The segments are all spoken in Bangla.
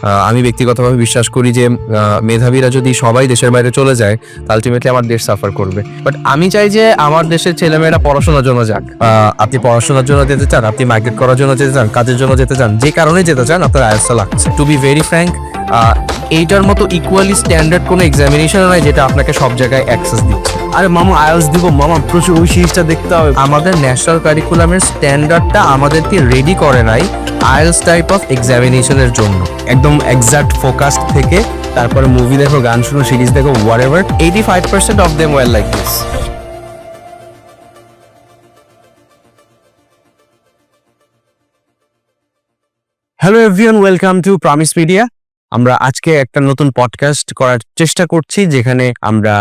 আমি ব্যক্তিগতভাবে বিশ্বাস করি যে মেধাবীরা যদি সবাই দেশের বাইরে চলে যায় আলটিমেটলি আমার দেশ সাফার করবে। বাট আমি চাই যে আমার দেশের ছেলেমেয়েরা পড়াশোনার জন্য যাক। আপনি পড়াশোনার জন্য যেতে চান, আপনি মাইগ্রেট করার জন্য যেতে চান, কাজের জন্য যেতে চান, যে কারণে যেতে চান আপনার আইএলটিএস লাগছে। টু বি ভেরি ফ্র্যাঙ্ক, এইটার মতো ইকুয়ালি স্ট্যান্ডার্ড কোনো এক্সামিনেশন নাই যেটা আপনাকে সব জায়গায় অ্যাক্সেস দিচ্ছে। আরে মামা আইএলটিএস দিব মামা, প্রচুর ওই সিরিজটা দেখতে হবে। আমাদের ন্যাশনাল কারিকুলামের স্ট্যান্ডার্ডটা আমাদেরকে রেডি করে নাই আইএলটিএস টাইপ অফ এক্সামিনেশনের জন্য। একদম এক্সাক্ট ফোকাস থেকে তারপরে মুভি দেখো, গান শুনো, সিরিজ দেখো, whatever. 85% of them were like this. Hello everyone, welcome to promise media. আমরা আজকে একটা নতুন পডকাস্ট করার চেষ্টা করছি, যেখানে আমরা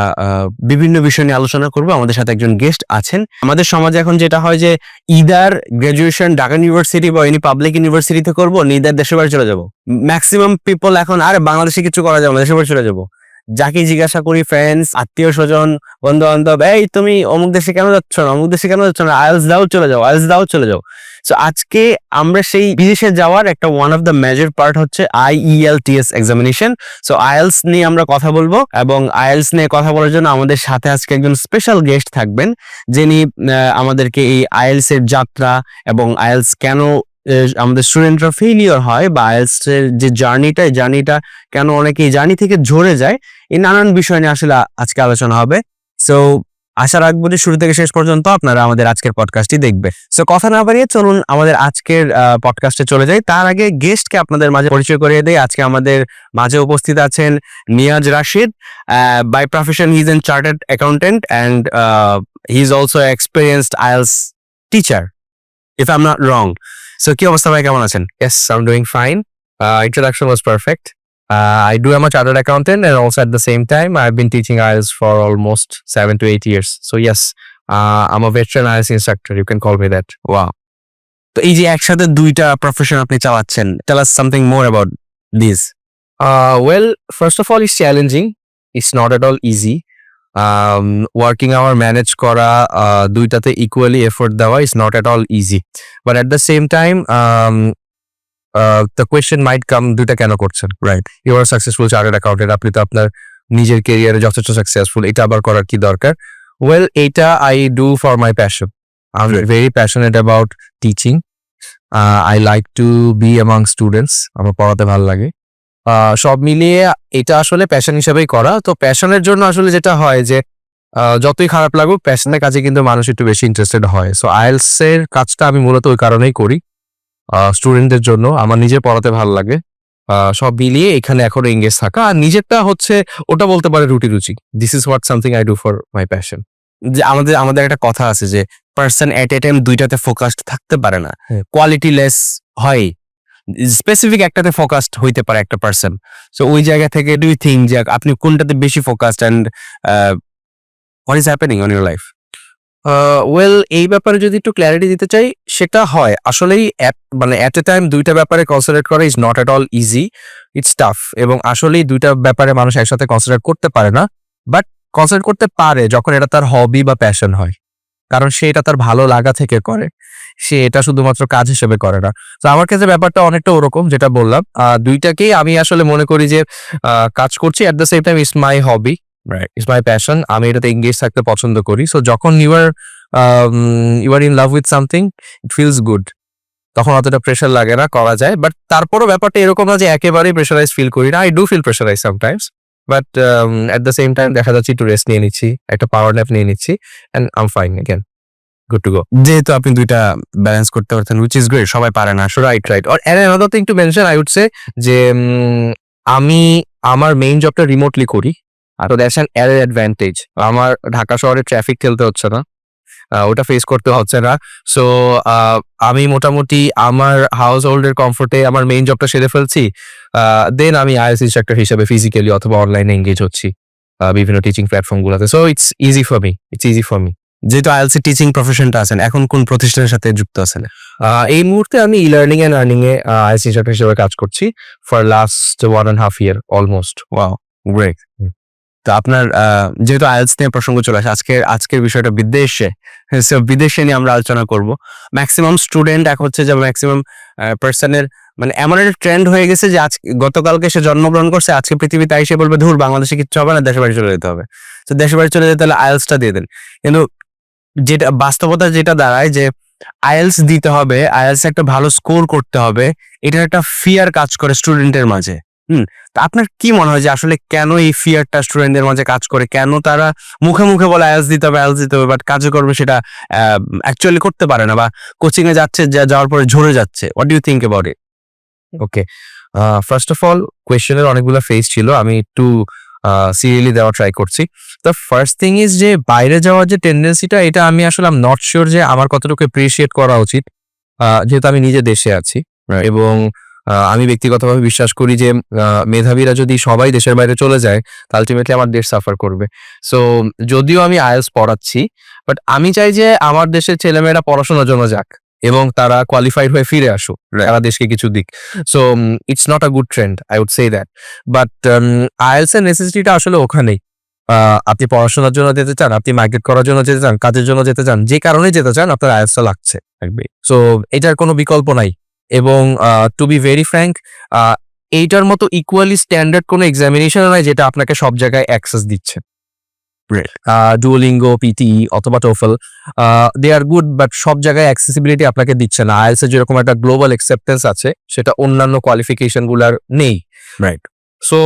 বিভিন্ন বিষয় নিয়ে আলোচনা করব। আমাদের সাথে একজন গেস্ট আছেন। আমাদের সমাজে এখন যেটা হয় যে ইদার গ্রাজুয়েশন ঢাকা ইউনিভার্সিটি বা এনি পাবলিক ইউনিভার্সিটিতে করবো, ইদার দেশের বাড়ি চলে যাবো। ম্যাক্সিমাম পিপল এখন আরে বাংলাদেশে কিছু করা যাবে না, দেশের বাড়ি চলে যাবো। যাকে জিজ্ঞাসা করি, ফ্রেন্ডস, আত্মীয় স্বজন, বন্ধু বান্ধব, এই তুমি অমুক দেশে কেন যাচ্ছ না, অমুক দেশে কেন যাচ্ছ না, আইএলটিএস দাও চলে যাও, আইএলটিএস দাও চলে যাও। সো আজকে আমরা সেই বিদেশে যাওয়ার একটা one of the major part হচ্ছে আইইএলটিএস এক্সামিনেশন। সো আইএলটিএস নিয়ে আমরা কথা বলবো, এবং আইএলটিএস নিয়ে কথা বলার জন্য আমাদের সাথে আজকে একজন স্পেশাল গেস্ট থাকবেন, যিনি আমাদেরকে এই আইএলটিএস এর যাত্রা এবং আইএলটিএস কেন আমাদের স্টুডেন্টরা ফেইলিওর হয়, বা আইএলটিএস এর যে জার্নিটা কেন অনেকে এই জার্নি থেকে ঝরে যায়, এই নানান বিষয় নিয়ে আসলে আজকে আলোচনা হবে। সো আশা রাখবো যে শুরু থেকে শেষ পর্যন্ত আপনারা আমাদের আজকের পডকাস্টটি দেখবে। সো কথা না বাড়িয়ে চলুন আমাদের আজকের পডকাস্টে চলে যাই। তার আগে গেস্টকে আপনাদের মাঝে পরিচয় করিয়ে দেই। আজকে আমাদের মাঝে উপস্থিত আছেন Niaz Rashid. By profession he is an chartered accountant and he is also experienced IELTS teacher, if I am not wrong. So কি অবস্থা ভাই, কেমন আছেন? Yes, I'm doing fine. Introduction was perfect. I do am a chartered accountant, and also at the same time I've been teaching IELTS for almost 7 to 8 years. So yes, I'm a veteran IELTS instructor. You can call me that. Wow, তো এই যে একসাথে দুইটা প্রফেশন আপনি চালাচ্ছেন, tell us something more about this. Well, first of all, it's challenging. It's not at all easy. Working hour manage kora দুইটাতে equally effort দেওয়া is not at all easy. But at the same time, the question might come, দুইটা কেন করছেন? Right, You are a successful chartered accountant. আপনি তো আপনার নিজের ক্যারিয়ারে যথেষ্ট সাকসেসফুল, এটা আবার করার কি দরকার? Well, এটা I do for my passion. I'm Right. very passionate about teaching. I like to be among students. আমার পড়াতে ভালো লাগে। সব মিলিয়ে এটা আসলে প্যাশন হিসেবেই করা। তো প্যাশনের জন্য আসলে যেটা হয় যে যতই খারাপ লাগুক, প্যাশনের কাজে কিন্তু মানুষ একটু বেশি ইন্টারেস্টেড হয়। সো আইএলটিএস এর কাজটা আমি মূলত ওই কারণেই করি, স্টুডেন্টদের জন্য। আমার নিজে পড়াতে ভালো লাগে। সব মিলিয়ে এখানে এখনো এঙ্গেজ থাকা, আর নিজেরটা হচ্ছে ওটা বলতে পারে রুটি রুচি। This is what something I do for my passion. যে আমাদের একটা কথা আছে যে পার্সন এট এ টাইম দুইটাতে ফোকাসড থাকতে পারে না, হ্যাঁ। কোয়ালিটি লেস হয়, স্পেসিফিক একটাতে ফোকাসড হইতে পারে একটা পার্সন। সো ওই জায়গা থেকে ডু ইউ থিঙ্ক যে আপনি কোনটাতে বেশি focused, and what is happening on your life? Well, এই ব্যাপারে যদি একটু ক্ল্যারিটি দিতে চাই, সেটা হয় আসলেই মানে অ্যাট এ টাইম দুইটা ব্যাপারে কনসেন্ট্রেট করা is not at all easy, it's tough. এবং আসলেই দুইটা ব্যাপারে মানুষ একসাথে কনসেন্ট্রেট করতে পারে না, বাট কনসেন্ট্রেট করতে পারে যখন এটা তার হবি বা প্যাশন হয়, কারণ সে এটা তার ভালো লাগা থেকে করে, সে এটা শুধুমাত্র কাজ হিসেবে করে না। তো আমার কাছে ব্যাপারটা অনেকটা ওরকম, যেটা বললাম, দুইটাকেই আমি আসলে মনে করি যে কাজ করছি, at the same time it's my hobby, it's my passion. আমি এটাতে এঙ্গেজ থাকতে পছন্দ করি। সো যখন you are in love with something, it feels good, তখন অতটা প্রেশার লাগে না, করা যায়। বাট তারপরও ব্যাপারটা এরকম না যে একেবারেই প্রেশারাইজ ফিল করি না। I do feel pressurize sometimes, but at the same time দেখা যাচ্ছে একটু রেস্ট নিয়ে নিচ্ছি, একটা পাওয়ার ন্যাপ নিয়ে নিচ্ছি, and I am fine again, good to গো। যেহেতু আপনি দুইটা ব্যালেন্স করতে পারছেন, উইচ ইজ গ্রেট, সবাই পারে না। রাইট। আর another thing to mention, I would say যে আমি আমার মেইন জবটা রিমোটলি করি, তো দ্যাটস অ্যান অ্যাডেড অ্যাডভান্টেজ। আমার ঢাকা শহরে ট্রাফিক ঠেলতে হচ্ছে না, ওটা ফেস করতে হচ্ছে না। সো আমি মোটামুটি আমার হাউস হোল্ডের কমফোর্টে আমার মেইন জবটা সেরে ফেলছি। দেন আমি আইএলটিএস ইনস্ট্রাক্টর হিসেবে ফিজিক্যালি অথবা অনলাইনে এঙ্গেজ হচ্ছি বিভিন্ন টিচিং প্ল্যাটফর্মগুলোতে। So it's easy for me. যেহেতু আইএলটিএস টিচিং প্রফেশনটা আছেন, এখন কোন প্রতিষ্ঠানের সাথে যুক্ত আছেন? এই মুহূর্তে আমি e learning and earning a IELTS instructor হিসেবে কাজ করছি for last 1.5 year almost. Wow, great. তো আপনার যেহেতু আইএলটিএস নিয়ে প্রসঙ্গ চলে আসে, আজকের বিষয়টা বিদেশে নিয়ে আমরা আলোচনা করব। ম্যাক্সিমাম স্টুডেন্ট এক হচ্ছে যে ম্যাক্সিমাম পার্সনের মানে এমন একটা ট্রেন্ড হয়ে গেছে যে আজ গতকালকে সে জন্মগ্রহণ করছে, আজকে পৃথিবীতে এসে বলবে ধুর বাংলাদেশে কিচ্ছু হবে না, দেশের বাড়ি চলে যেতে হবে। তো দেশের বাড়ি চলে যেতে হলে আইএলসটা দিয়ে দেন। কিন্তু যেটা বাস্তবতা যেটা দাঁড়ায় যে আইএলস দিতে হবে, আইএলস একটা ভালো স্কোর করতে হবে, এটার একটা ফিয়ার কাজ করে স্টুডেন্টের মাঝে। তা আপনার কি মনে হয় যে আসলে কেন এই ফিয়ারটা স্টুডেন্টদের মাঝে কাজ করে, কেন তারা মুখে মুখে বলে আইএলস দিতে হবে আইএলস দিতে হবে, বাট কাজে করবে সেটা অ্যাকচুয়ালি করতে পারে না, বা কোচিং এ যাচ্ছে যাওয়ার পরে ঝরে যাচ্ছে? What do you think about it? Okay, first of all কোয়েশ্চেনের অনেকগুলো ফেজ ছিল, আমি একটু সিরিয়ালি দেওয়া ট্রাই করছি। দ্য ফার্স্ট থিং ইজ যে বাইরে যাওয়ার যে টেন্ডেন্সিটা, এটা আমি আসলে আম নট শিওর যে আমার কতটুকু অ্যাপ্রিসিয়েট করা উচিত, যেহেতু আমি নিজে দেশে আছি। এবং আমি ব্যক্তিগতভাবে বিশ্বাস করি যে মেধাবীরা যদি সবাই দেশের বাইরে চলে যায়, আলটিমেটলি আমার দেশ সাফার করবে। সো যদিও আমি আইএলটিএস পড়াচ্ছি, বাট আমি চাই যে আমার দেশের ছেলেমেয়েরা পড়াশোনার জন্য যাক এবং তারা কোয়ালিফাইড হয়ে ফিরে আসুক, তারা দেশকে কিছু দিক। So it's not a good trend, I would say that. But IELTS এর নেসেসিটিটা আসলে ওখানেই। আপনি পড়াশোনার জন্য যেতে চান, আপনি মাইগ্রেট করার জন্য যেতে চান, কাজের জন্য যেতে চান, যে কারণে যেতে চান, আপনার আইএলটিএসটা লাগছে। সো এটার কোনো বিকল্প নাই। এবং টু বি ভেরি ফ্র্যাঙ্ক, এইটার মতো ইকুয়ালি স্ট্যান্ডার্ড কোনো এক্সামিনেশন নাই যেটা আপনাকে সব জায়গায় অ্যাক্সেস দিচ্ছে। ডুওলিঙ্গো, পিটি অথবা TOEFL, they are good, but সব জায়গায় অ্যাক্সেসিবিলিটি আপনাকে দিচ্ছে না। আইএলটিএস এর যেরকম একটা গ্লোবাল অ্যাকসেপ্টেন্স আছে, সেটা অন্যান্য কোয়ালিফিকেশন গুলার নেই। রাইট। সো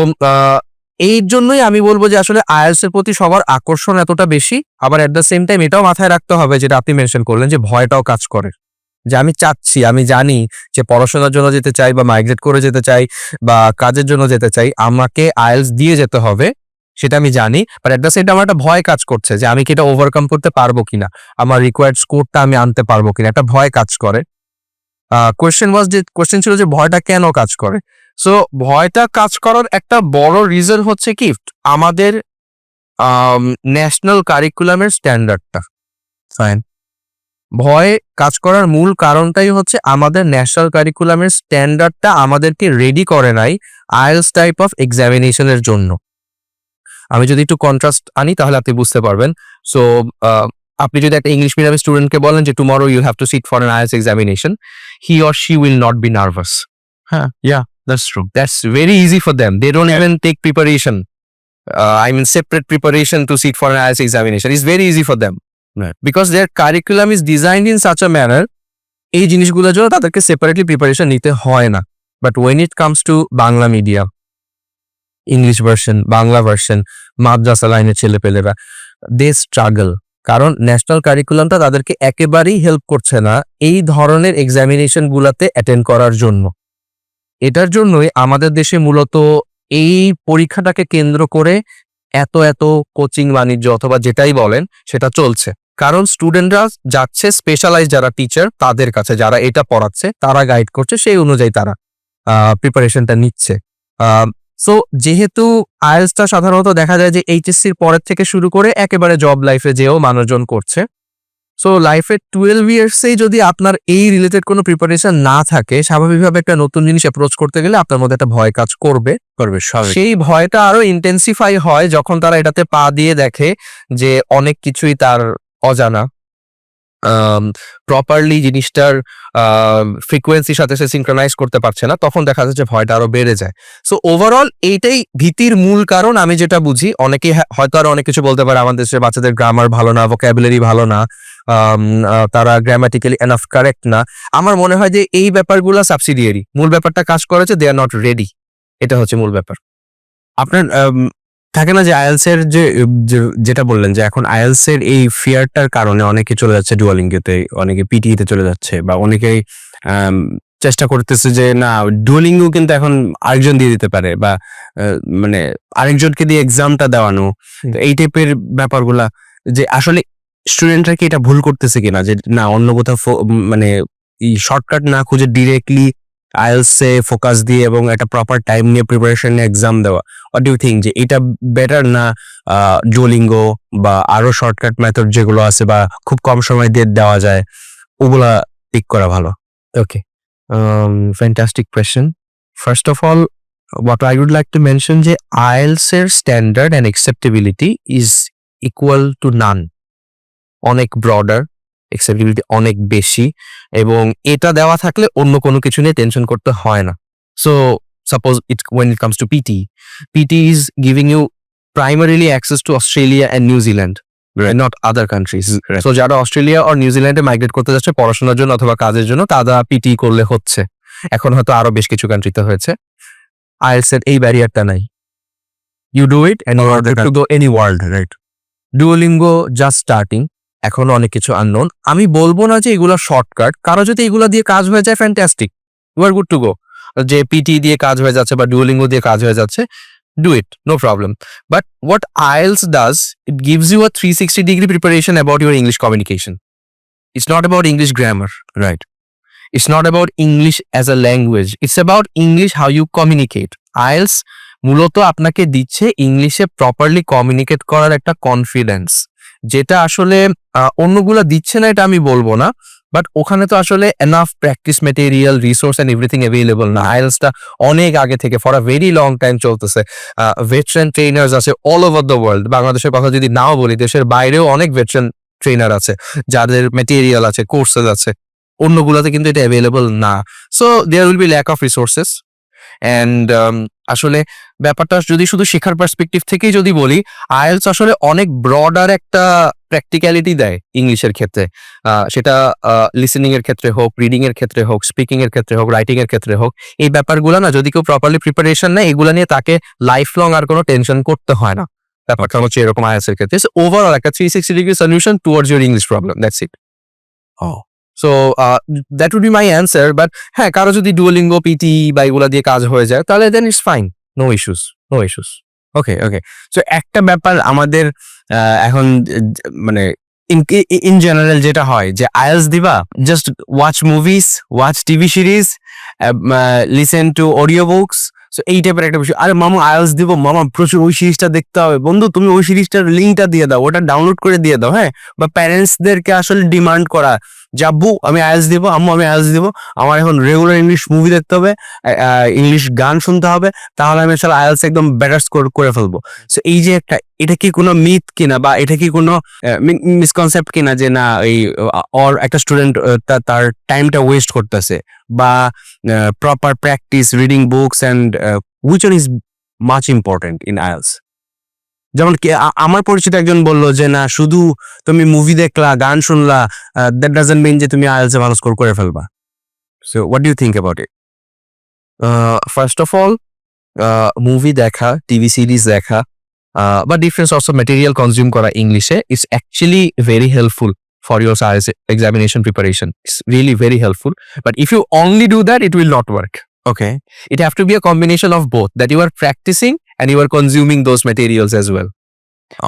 এই জন্যই আমি বলবো যে আসলে আইএলটিএস এর প্রতি সবার আকর্ষণ এতটা বেশি। আবার এট দ্য সেম টাইম এটাও মাথায় রাখতে হবে, যেটা আপনি মেনশন করলেন, যে ভয়টাও কাজ করে। যে আমি চাচ্ছি, আমি জানি যে পড়াশোনার জন্য যেতে চাই বা মাইগ্রেট করে যেতে চাই বা কাজের জন্য যেতে চাই, আমাকে আইএলটিএস দিয়ে যেতে হবে, সেটা আমি জানি। But at the same time আমার একটা ভয় কাজ করছে যে আমি কি এটা ওভারকাম করতে পারবো কিনা, আমার রিকোয়ার্ড স্কোরটা আমি আনতে পারবো কিনা, একটা ভয় কাজ করে। কোয়েশ্চেন ছিল যে ভয়টা কেন কাজ করে। সো ভয়টা কাজ করার একটা বড় রিজন হচ্ছে কি, আমাদের ন্যাশনাল কারিকুলামের স্ট্যান্ডার্ডটা। ফাইন, ভয় কাজ করার মূল কারণটাই হচ্ছে আমাদের ন্যাশনাল কারিকুলামের স্ট্যান্ডার্ডটা আমাদেরকে রেডি করে নাই আইএলটিএস টাইপ অফ এক্সামিনেশনের জন্য। আমি যদি একটু কন্ট্রাস্ট আনি তাহলে আপনি বুঝতে পারবেন। সো আপনি যদি একটা ইংলিশ মিডিয়ামের স্টুডেন্টকে বলেন যে tomorrow you have to sit for an IELTS examination, he or she will not be nervous. হ্যাঁ, that's true. That's very easy for them. They don't even take preparation. Separate preparation to sit for an IELTS examination. It's very easy for them. Right. Because their curriculum is designed in such a manner, এই জিনিসগুলোর জন্য তাদেরকে সেপারেটলি প্রিপারেশন নিতে হয় না। But when it comes to Bangla medium, English version, Bangla version, মাদ্রাসা লাইনের ছেলেপেলেরা, দে স্ট্রাগল। কারণ ন্যাশনাল কারিকুলামটা তাদেরকে একেবারেই হেল্প করছে না এই ধরনের এক্সামিনেশন গুলাতে অ্যাটেন্ড করার জন্য। এটার জন্যই আমাদের দেশে মূলত এই পরীক্ষাটাকে কেন্দ্র করে এত এত কোচিং বাণিজ্য অথবা যেটাই বলেন সেটা চলছে। কারণ স্টুডেন্টরা যাচ্ছে স্পেশালাইজ যারা টিচার তাদের কাছে, যারা এটা পড়াচ্ছে তারা গাইড করছে, সেই অনুযায়ী তারা প্রিপারেশনটা নিচ্ছে। সো যেহেতু আইএলটিএসটা সাধারণত দেখা যায় যে এইচএসসির পরের থেকে শুরু করে একেবারে জব লাইফে যেও মানুষজন করছে। সো লাইফে 12 ইয়ার্সেই যদি আপনার এই রিলেটেড কোনো প্রিপারেশন না থাকে, স্বাভাবিকভাবে একটা নতুন জিনিস অ্যাপ্রোচ করতে গেলে আপনার মধ্যে একটা ভয় কাজ করবে। স্বাভাবিক। সেই ভয়টা আরো ইন্টেন্সিফাই হয় যখন তারা এটাতে পা দিয়ে দেখে যে অনেক কিছুই তার অজানা, প্রপারলি জিনিসটার ফ্রিকোয়েন্সির সাথে সে সিনক্রোনাইজ করতে পারছে না, তখন দেখা যাচ্ছে ভয়টা আরো বেড়ে যায়। সো ওভারঅল এইটাই ভীতির মূল কারণ আমি যেটা বুঝি। অনেকেই হয়তো আরো অনেক কিছু বলতে পারে, আমাদের দেশের বাচ্চাদের গ্রামার ভালো না, ভোকাবুলারি ভালো না, তারা গ্রামাটিক্যালি এনাফ কারেক্ট না। আমার মনে হয় যে এই ব্যাপারগুলো সাবসিডিয়ারি, মূল ব্যাপারটা কাজ করেছে দে আর নট রেডি, এটা হচ্ছে মূল ব্যাপার। আপনার থাকে না যে আইএলটিএস এর যেটা বললেন যে এখন আইএলটিএস এর এই ফিয়ারটার কারণে অনেকে চলে যাচ্ছে ডুওলিঙ্গোতে, অনেকে পিটিইতে চলে যাচ্ছে, বা অনেকেই চেষ্টা করতেছে যে না ডুওলিঙ্গো কিন্তু এখন আরেকজন দিয়ে দিতে পারে, বা মানে আরেকজনকে দিয়ে এক্সামটা দেওয়ানো। তো এই টাইপের ব্যাপারগুলা, যে আসলে স্টুডেন্টরা কি এটা ভুল করতেছে কিনা, যে না অন্য কোথাও মানে শর্টকাট না খুঁজে ডিরেক্টলি আইএলটিএস এ ফোকাস দিয়ে এবং একটা প্রপার টাইম নিয়ে প্রিপারেশন নিয়ে এক্সাম দেওয়া? হোয়াট ডু ইউ থিঙ্ক, যে এটা বেটার না ডুওলিঙ্গো বা আরো শর্টকাট মেথড যেগুলো আছে বা খুব কম সময় দিয়ে দেওয়া যায়, ওগুলা পিক করা ভালো? Okay, fantastic question. First of all, what I would like to mention যে IELTS এর standard and acceptability is equal to none, অনেক ব্রডার অ্যাক্সেপ্টেবিলিটি অনেক বেশি, এবং এটা দেওয়া থাকলে অন্য কোনো কিছু নিয়ে টেনশন করতে হয় না। So suppose when it comes to PT is giving you primarily access to Australia and New Zealand, Right. not other countries. Right. So যারা অস্ট্রেলিয়া আর নিউজিল্যান্ডে মাইগ্রেট করতে যাচ্ছে পড়াশোনার জন্য অথবা কাজের জন্য, তারা পিটি করলে হচ্ছে। এখন হয়তো আরো বেশ কিছু কান্ট্রিতে হয়েছে। IELTS এর এই ব্যারিয়ারটা নাই। You do it and you are good to go any world. Right Duolingo just starting, এখনো অনেক কিছু আননোন। আমি বলবো না যে এগুলো শর্টকাট, কারো যদি এগুলো দিয়ে কাজ হয়ে যায় fantastic, you are good to go. যে পিটি দিয়ে কাজ হয়ে যাচ্ছে বা ডুওলিঙ্গো দিয়ে কাজ হয়ে যাচ্ছে, do it, no problem. But what IELTS does, it gives you a 360-degree preparation about your English communication. It's not about English grammar. Right It's not about English as a language. It's about English how you communicate. IELTS মূলত আপনাকে দিচ্ছে ইংলিশে প্রপারলি কমিউনিকেট করার একটা কনফিডেন্স, যেটা আসলে অন্যগুলা দিচ্ছে না এটা আমি বলবো না, বাট ওখানে তো আসলে enough practice material, resource and everything available না। IELTSটা অনেক আগে থেকে for a very long time চলতেছে। ভেটারান ট্রেনার্স আছে অল ওভার দ্য ওয়ার্ল্ড। বাংলাদেশের কথা যদি নাও বলি, দেশের বাইরেও অনেক ভেটারান ট্রেনার আছে যাদের মেটেরিয়াল আছে, কোর্সেস আছে। অন্যগুলোতে কিন্তু এটা অ্যাভেলেবল না। So there will be lack of resources. And আসলে ব্যাপারটা যদি শুধু শেখার পার্সপেক্টিভ থেকেই যদি বলি, IELTS আসলে অনেক ব্রডার একটা প্র্যাকটিক্যালিটি দেয় ইংলিশের ক্ষেত্রে। সেটা লিসেনিং এর ক্ষেত্রে হোক, রিডিং এর ক্ষেত্রে হোক, স্পিকিং এর ক্ষেত্রে হোক, রাইটিং এর ক্ষেত্রে হোক। এই ব্যাপারগুলো না যদি কেউ প্রপারলি প্রিপারেশন নেয়, এগুলো নিয়ে তাকে লাইফ লং আর কোনো টেনশন করতে হয় না। ব্যাপারটা হচ্ছে এরকম IELTS এর ক্ষেত্রে ওভারঅল একটা 360-degree solution towards your English problem, that's it. So that would be my answer. But হ্যাঁ, কারো যদি ডুওলিঙ্গো, পিটি বা এগুলা দিয়ে কাজ হয়ে যায়, তাহলে then it's fine, no issues, no issues. Okay okay so একটা ব্যাপার আমাদের এখন মানে ইন জেনারেল যেটা হয় যে IELTS দিবা, just watch movies, watch TV series, listen to audio books. So এই টাইপের একটা বিষয়। আরে মামা IELTS দিব, মামা প্রচুর ওই সিরিজটা দেখতে হবে। বন্ধু তুমি ওই সিরিজটার লিঙ্কটা দিয়ে দাও, ওটা ডাউনলোড করে দিয়ে দাও। হ্যাঁ, বা প্যারেন্টসদেরকে আসলে ডিমান্ড করা, যাব্বু আমি IELTS দিব, আম্মু আমি IELTS দিব, আমার এখন রেগুলার ইংলিশ মুভি দেখতে হবে, ইংলিশ গান শুনতে হবে, তাহলে আমি আসলে IELTS একদম বেটার স্কোর করে ফেলবো। সো এই যে একটা, এটা কি কোনো মিথ কিনা বা এটা কি কোনো মিসকনসেপ্ট কিনা যে না এই অর একটা স্টুডেন্ট তার টাইমটা ওয়েস্ট করতেছে, বা proper practice reading books and which one is much important in IELTS? যেমন কি আমার পরিচিত একজন বললো যে না শুধু তুমি মুভি দেখলা, গান শুনলা, দ্যাট ডাজন্ট মিন যে তুমি IELTS এ ভালো স্কোর করে ফেলবা। So what do you think about it? First of all, movie দেখা, টিভি সিরিজ দেখা বা different sorts of material consume করা ইংলিশে it's actually very helpful for your IELTS examination preparation. It's really very helpful. But if you only do that, it will not work. Okay It have to be a combination of both, that you are practicing and you are consuming those materials as well.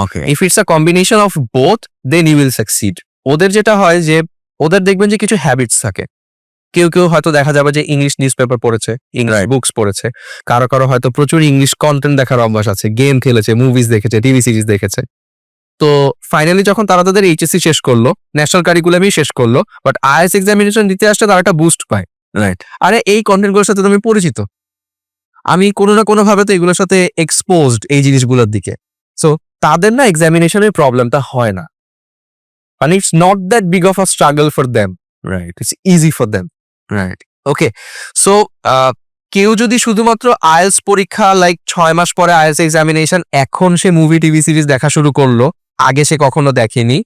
Okay If it's a combination of both, then you will succeed. ওদের যেটা হয় যে ওদের দেখবেন যে কিছু হ্যাবিটস থাকে। কেউ কেউ হয়তো দেখা যাবে যে ইংলিশ নিউজ পেপার পড়েছে, ইংলিশ Right. বুকস পড়েছে, কারো কারো হয়তো প্রচুর ইংলিশ কন্টেন্ট দেখার অভ্যাস আছে, গেম খেলেছে, মুভিজ দেখেছে, টিভি সিরিজ দেখেছে। তো ফাইনালি যখন তারা তাদের এইচএসসি শেষ করলো, ন্যাশনাল কারিকুলামই শেষ করলো, বাট IELTS এক্সামিনেশন দিতে আসলে তারা একটা বুস্ট পায়। রাইট আরে এই কন্টেন্টগুলোর সাথে তো আমি পরিচিত, আমি কোনো না কোনো ভাবে তো এগুলোর সাথে এক্সপোজড এই জিনিসগুলোর দিকে। সো তাদের না এক্সামিনেশনের প্রবলেমটা হয় না, মানে it's not that big of a struggle for them, right it's easy for them. Right okay, so কেউ যদি শুধুমাত্র IELTS পরীক্ষা লাইক 6 মাস পরে IELTS এক্সামিনেশন, এখন সে মুভি টিভি সিরিজ দেখা শুরু করলো, আগে সে কখনো দেখেনি,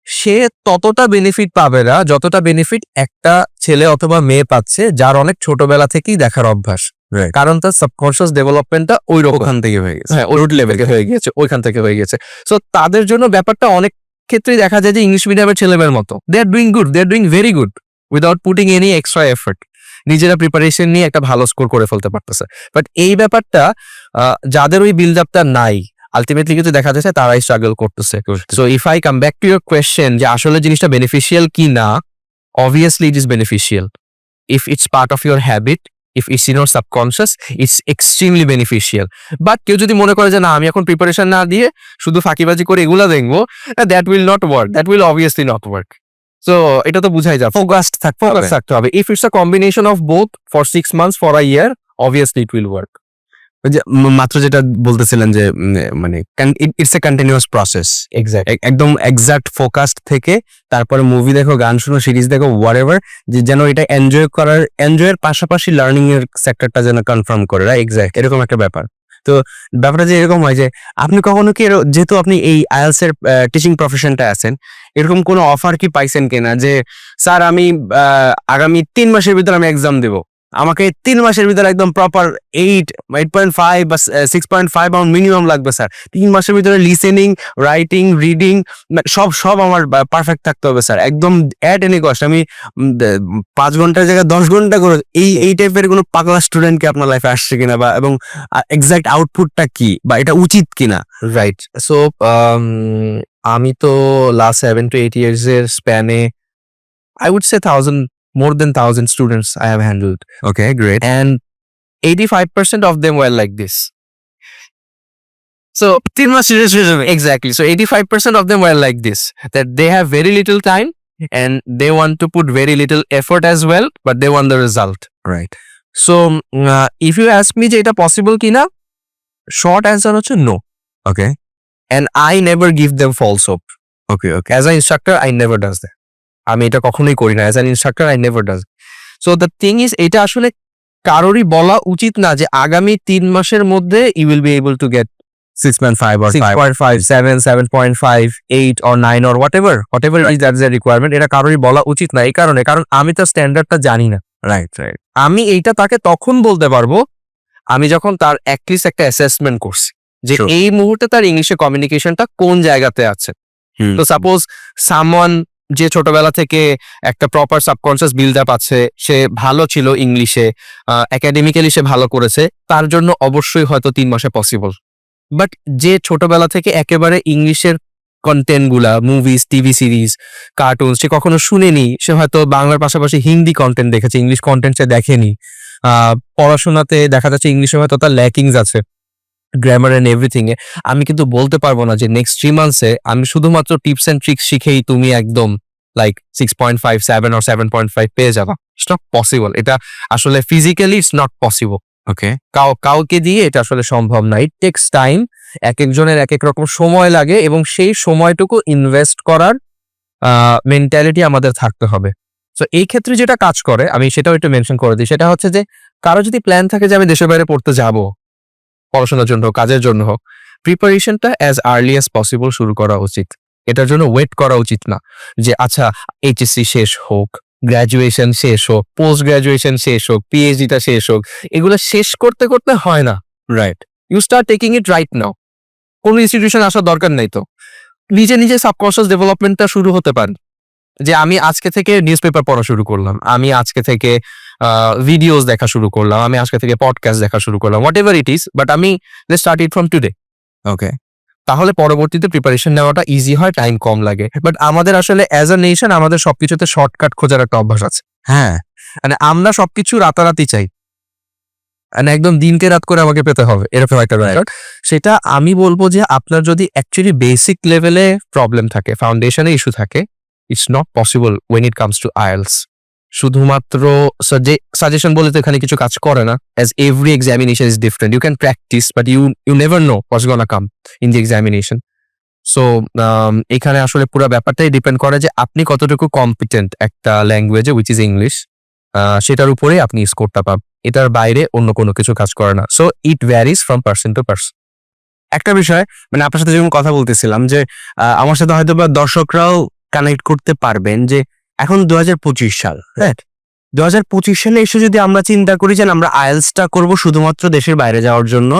সে ততটা বেনিফিট পাবে না যতটা বেনিফিট একটা ছেলে অথবা মেয়ে পাচ্ছে যার অনেক ছোটবেলা থেকেই দেখার অভ্যাস। Right. কারণ তার সাবকনশিয়াস ডেভেলপমেন্টটা ওই রকম, ওখান থেকে হয়ে গেছে। হ্যাঁ, ওই রুট লেভেলে হয়ে গেছে, ওইখান থেকে হয়ে গেছে। সো তাদের জন্য ব্যাপারটা অনেক ক্ষেত্রেই দেখা যায় যে ইংলিশ মিডিয়ামের ছেলেমেয়ের মতো, they are doing good, they are doing very good without putting any extra effort. নিজেরা প্রিপারেশন নিয়ে একটা ভালো স্কোর করে ফেলতে পারতেছে। বাট এই ব্যাপারটা যাদের ওই বিল্ড আপটা নাই, আলটিমেটলি কিন্তু দেখা যাচ্ছে তারাই স্ট্রাগল করতেছে। So if I come back to your question যে আসলে জিনিসটা বেনিফিশিয়াল কি না, obviously it is beneficial. If it's part of your habit, if it's in your subconscious, it's extremely beneficial. But কেউ যদি মনে করে যে না আমি এখন প্রিপারেশন না দিয়ে শুধু ফাঁকিবাজি করে এগুলা দেখবো, that will not work, that will obviously not work. So এটা তো বুঝাই যায়, ফোকাসড থাকতে হবে। focus থাকতে হবে। If it's a combination of both for 6 months, for a year, obviously it will work. ওই যে মাত্র যেটা বলতেছিলেন যে মানে it's a continuous process, exact একদম এক্সাক্ট ফোকাসড থেকে তারপরে মুভি দেখো, গান শুনো, সিরিজ দেখো, হোয়াটএভার, যে যেন এটা এনজয়ের পাশাপাশি লার্নিং এর সেক্টরটা যেন কনফার্ম করে, রাইট? এক্সাক্ট এরকম একটা ব্যাপার। তো ব্যাপারটা যে এরকম হয় যে আপনি কখনো কি যেহেতু আপনি এই আইএলস এর টিচিং প্রফেশনটা আছেন, এরকম কোনো অফার কি পাইছেন কিনা যে স্যার আমি আগামী 3 মাসের ভিতরে আমি এক্সাম দেবো, আমাকে 3 মাসের ভিতরে একদম প্রপার 8.5 বা 6.5 আমার মিনিমাম লাগবে স্যার, 3 মাসের ভিতরে লিসেনিং, রাইটিং, রিডিং সব আমার পারফেক্ট থাকতে হবে স্যার, একদম অ্যাট এনি কস্ট আমি 5 ঘন্টার জায়গায় 10 ঘন্টা করে, এই টাইপের কোনো পাগলা স্টুডেন্ট কি আপনার লাইফে আসছে কিনা, বা এবং এক্সাক্ট আউটপুটটা কি, বা এটা উচিত কিনা? রাইট। সো আমি তো লাস্ট 7 to 8 years এর স্প্যানে I would say more than 1,000 students I have handled, okay, great. and 85% of them were like this. So 3 মাস সিরিয়াস হয়ে যাবে। exactly, so 85% of them were like this, that they have very little time and they want to put very little effort as well, but they want the result. Right. So if you ask me যে এটা পসিবল কিনা, short answer হচ্ছে no, okay and I never give them false hope. Okay okay As an instructor I never does that. আমি এটা কখনোই করি না, as an instructor I never does. So the thing is, এটা আসলে কারোরই বলা উচিত না যে আগামী 3 মাসের মধ্যে you will be able to get 6.5 or 5। 6.5, 7, 7.5, 8 or 9 or whatever is that the requirement, এটা কারোরই বলা উচিত না। এই কারণে, কারণ আমি তো স্ট্যান্ডার্ডটা জানি না। Right right. আমি এইটা তাকে তখন বলতে পারবো আমি যখন তার অ্যাটলিস্ট একটা অ্যাসেসমেন্ট করছি যে Sure. এই মুহূর্তে তার ইংলিশে কমিউনিকেশনটা কোন জায়গাতে আছে। তো সাপোজ সামওয়ান যে ছোটবেলা থেকে একটা প্রপার সাবকনসিয়াস বিল্ড আপ আছে, সে ভালো ছিল ইংলিশে, একাডেমিক্যালি সে ভালো করেছে, তার জন্য অবশ্যই হয়তো 3 মাসে পসিবল। বাট যে ছোটবেলা থেকে একেবারে ইংলিশের কন্টেন্ট গুলা, মুভিজ, টিভি সিরিজ, কার্টুন সে কখনো শুনেনি, সে হয়তো বাংলার পাশাপাশি হিন্দি কন্টেন্ট দেখেছে, ইংলিশ কন্টেন্ট সে দেখেনি, পড়াশোনাতে দেখা যাচ্ছে ইংলিশে হয়তো তার ল্যাকিংস আছে, গ্রামার এন্ড এভরিথিং এ, আমি কিন্তু বলতে পারবো না যে নেক্সট 3 মান্থসে আমি শুধুমাত্র টিপস এন্ড ট্রিক্স শিখেই তুমি একদম লাইক 6.5, 7 or 7.5 পেয়ে যাবা। ইটস নট পসিবল, এটা আসলে ফিজিক্যালি ইটস নট পসিবল। ওকে কাউকে দিয়ে এটা আসলে সম্ভব না। ইট টেক্স টাইম, এক একজনের এক এক রকম সময় লাগে এবং সেই সময়টুকু ইনভেস্ট করার মেন্টালিটি আমাদের থাকতে হবে। সো এই ক্ষেত্রে যেটা কাজ করে, আমি সেটাও একটু মেনশন করে দিই, সেটা হচ্ছে যে কারো যদি প্ল্যান থাকে যে আমি দেশের বাইরে পড়তে যাব, পড়াশোনার জন্য হোক, কাজের জন্য হোক, প্রিপারেশনটা অ্যাজ আর্লি অ্যাজ পসিবল শুরু করা উচিত। এটার জন্য ওয়েট করা উচিত না যে আচ্ছা এইচএসসি শেষ হোক, গ্র্যাজুয়েশন শেষ হোক, পোস্ট গ্র্যাজুয়েশন শেষ হোক, পিএইচডিটা শেষ হোক, এগুলো শেষ করতে করতে হয় না। Right. You start taking it right now. কোনো ইনস্টিটিউশন আসার দরকার নেই, তো নিজে নিজে সাবকনশিয়াস ডেভেলপমেন্টটা শুরু হতে পারে। যে আমি আজকে থেকে নিউজ পেপার পড়া শুরু করলাম, আমি আজকে থেকে ভিডিওস দেখা শুরু করলাম, আমি আজকে থেকে পডকাস্ট দেখা শুরু করলাম, what ever it is, but আমি স্টার্ট ইট ফ্রম টুডে। ওকে তাহলে পরবর্তীতে প্রিপারেশন নেওয়াটা ইজি হয়, টাইম কম লাগে। বাট আমাদের আসলে অ্যাজ আ নেশন আমাদের সবকিছুতে শর্টকাট খোঁজার একটা অভ্যাস আছে। হ্যাঁ, মানে আমরা সবকিছু রাতারাতি চাই, মানে একদম দিনকে রাত করে আমাকে পেতে হবে, এরকম একটা ব্যাপার। সেটা আমি বলবো যে আপনার যদি অ্যাকচুয়ালি বেসিক লেভেলে প্রবলেম থাকে, ফাউন্ডেশনে ইস্যু থাকে, it's not possible when it comes to IELTS. শুধুমাত্র সাজেশন বলে তো এখানে কিছু কাজ করে না, as every examination is different. You can practice but you never know what's gonna come in the examination. So এখানে আসলে পুরো ব্যাপারটাই ডিপেন্ড করে যে আপনি কতটুকু কম্পিটেন্ট একটা ল্যাঙ্গুয়েজে, উইচ ইজ ইংলিশ, সেটার উপরে আপনি স্কোরটা পাবেন। এটার বাইরে অন্য কোনো কিছু কাজ করে না। So it varies from person to person. একটা বিষয়, মানে আপনার সাথে যখন কথা বলতেছিলাম যে আমার সাথে হয়তো বা দর্শকরাও কানেক্ট করতে পারবেন যে এখন 2025 সাল, হ্যাঁ, 2025 সালে এসে যদি আমরা চিন্তা করি যে আমরা আইএলসটা করব শুধুমাত্র দেশের বাইরে যাওয়ার জন্য,